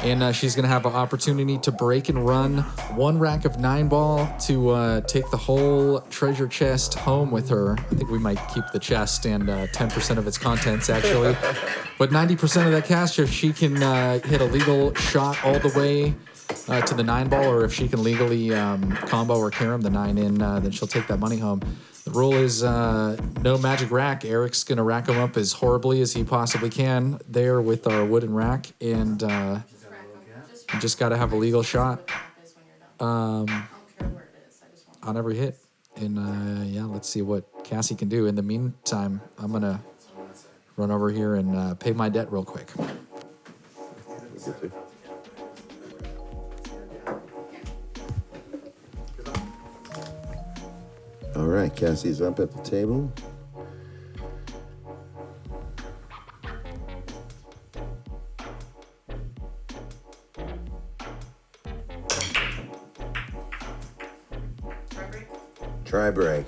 and she's gonna have an opportunity to break and run one rack of 9-ball to take the whole treasure chest home with her. I think we might keep the chest and 10% of its contents actually, but 90% of that cash, if she can hit a legal shot all the way to the 9-ball, or if she can legally combo or carom the 9 in, then she'll take that money home. The rule is no magic rack. Eric's going to rack them up as horribly as he possibly can there with our wooden rack, and you just got to have a legal shot on every hit. And yeah, let's see what Cassie can do. In the meantime, I'm going to run over here and pay my debt real quick. All right, Cassie's up at the table. Try break.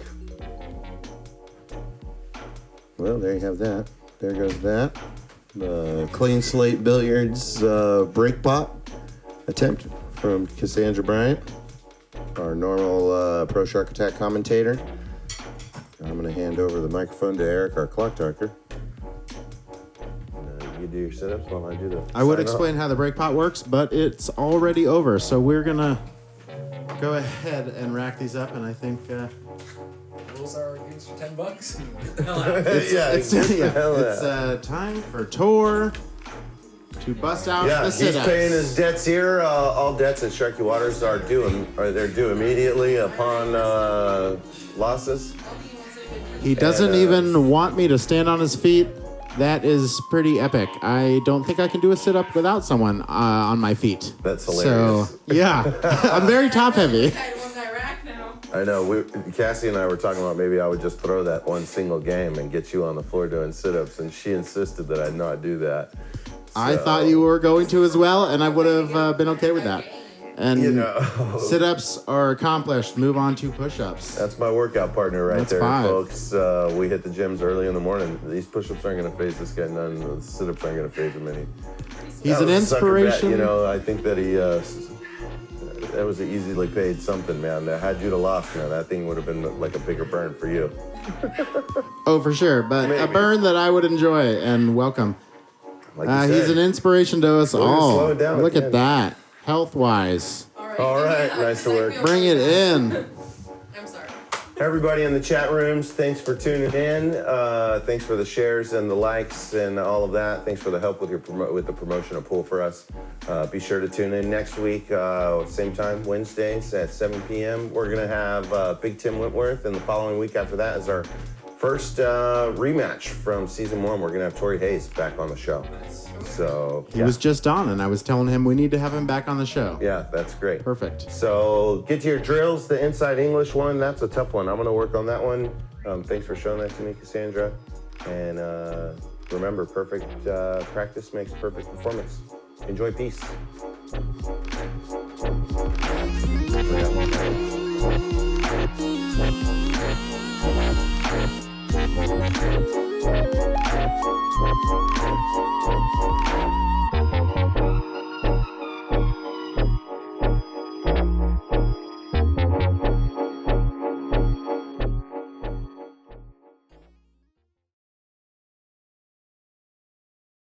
Well, there you have that. There goes that. Clean slate billiards break pot attempt from Cassandra Bryant, our normal Pro Shark Attack commentator. I'm going to hand over the microphone to Eric, our clock talker. You do your sit-ups while I do the I would sign explain off. how the break pot works, but it's already over. So we're going to go ahead and rack these up, and I think... Rules are against your $10. It's time for Tor to bust out Yeah, the he's sit-ups. paying his debts here. All debts at Sharky Waters are they're due immediately upon losses. He doesn't even want me to stand on his feet. That is pretty epic. I don't think I can do a sit-up without someone on my feet. That's hilarious. So, yeah. I'm very top-heavy. I know. Cassie and I were talking about maybe I would just throw that one single game and get you on the floor doing sit-ups, and she insisted that I not do that. I thought you were going to as well, and I would have been okay with that. And sit-ups are accomplished. Move on to push-ups. That's my workout partner right That's there, 5. folks. We hit the gyms early in the morning. These push-ups aren't going to phase this guy none. The sit-ups aren't going to phase him any. He's That an was a sucker bet, inspiration. I think that he... that was an easily paid something, man. Had you to lost, man, that thing would have been like a bigger burn for you. Oh, for sure. But a Maybe. burn that I would enjoy and welcome. Like you He's said. an inspiration to us We're gonna all. slow it down Look again. at that. Health-wise. All right, nice to work. Bring it in. I'm sorry. Everybody in the chat rooms, thanks for tuning in. Thanks for the shares and the likes and all of that. Thanks for the help with with the promotional pool for us. Be sure to tune in next week, same time, Wednesdays at 7 p.m. We're gonna have Big Tim Whitworth, and the following week after that is our first rematch from season 1. We're gonna have Tori Hayes back on the show. So He was just on, and I was telling him we need to have him back on the show. yeah, that's great. Perfect. So get to your drills. The inside English one, that's a tough one. I'm going to work on that one. Thanks for showing that to me, Cassandra. And remember, perfect practice makes perfect performance. Enjoy peace. Yeah.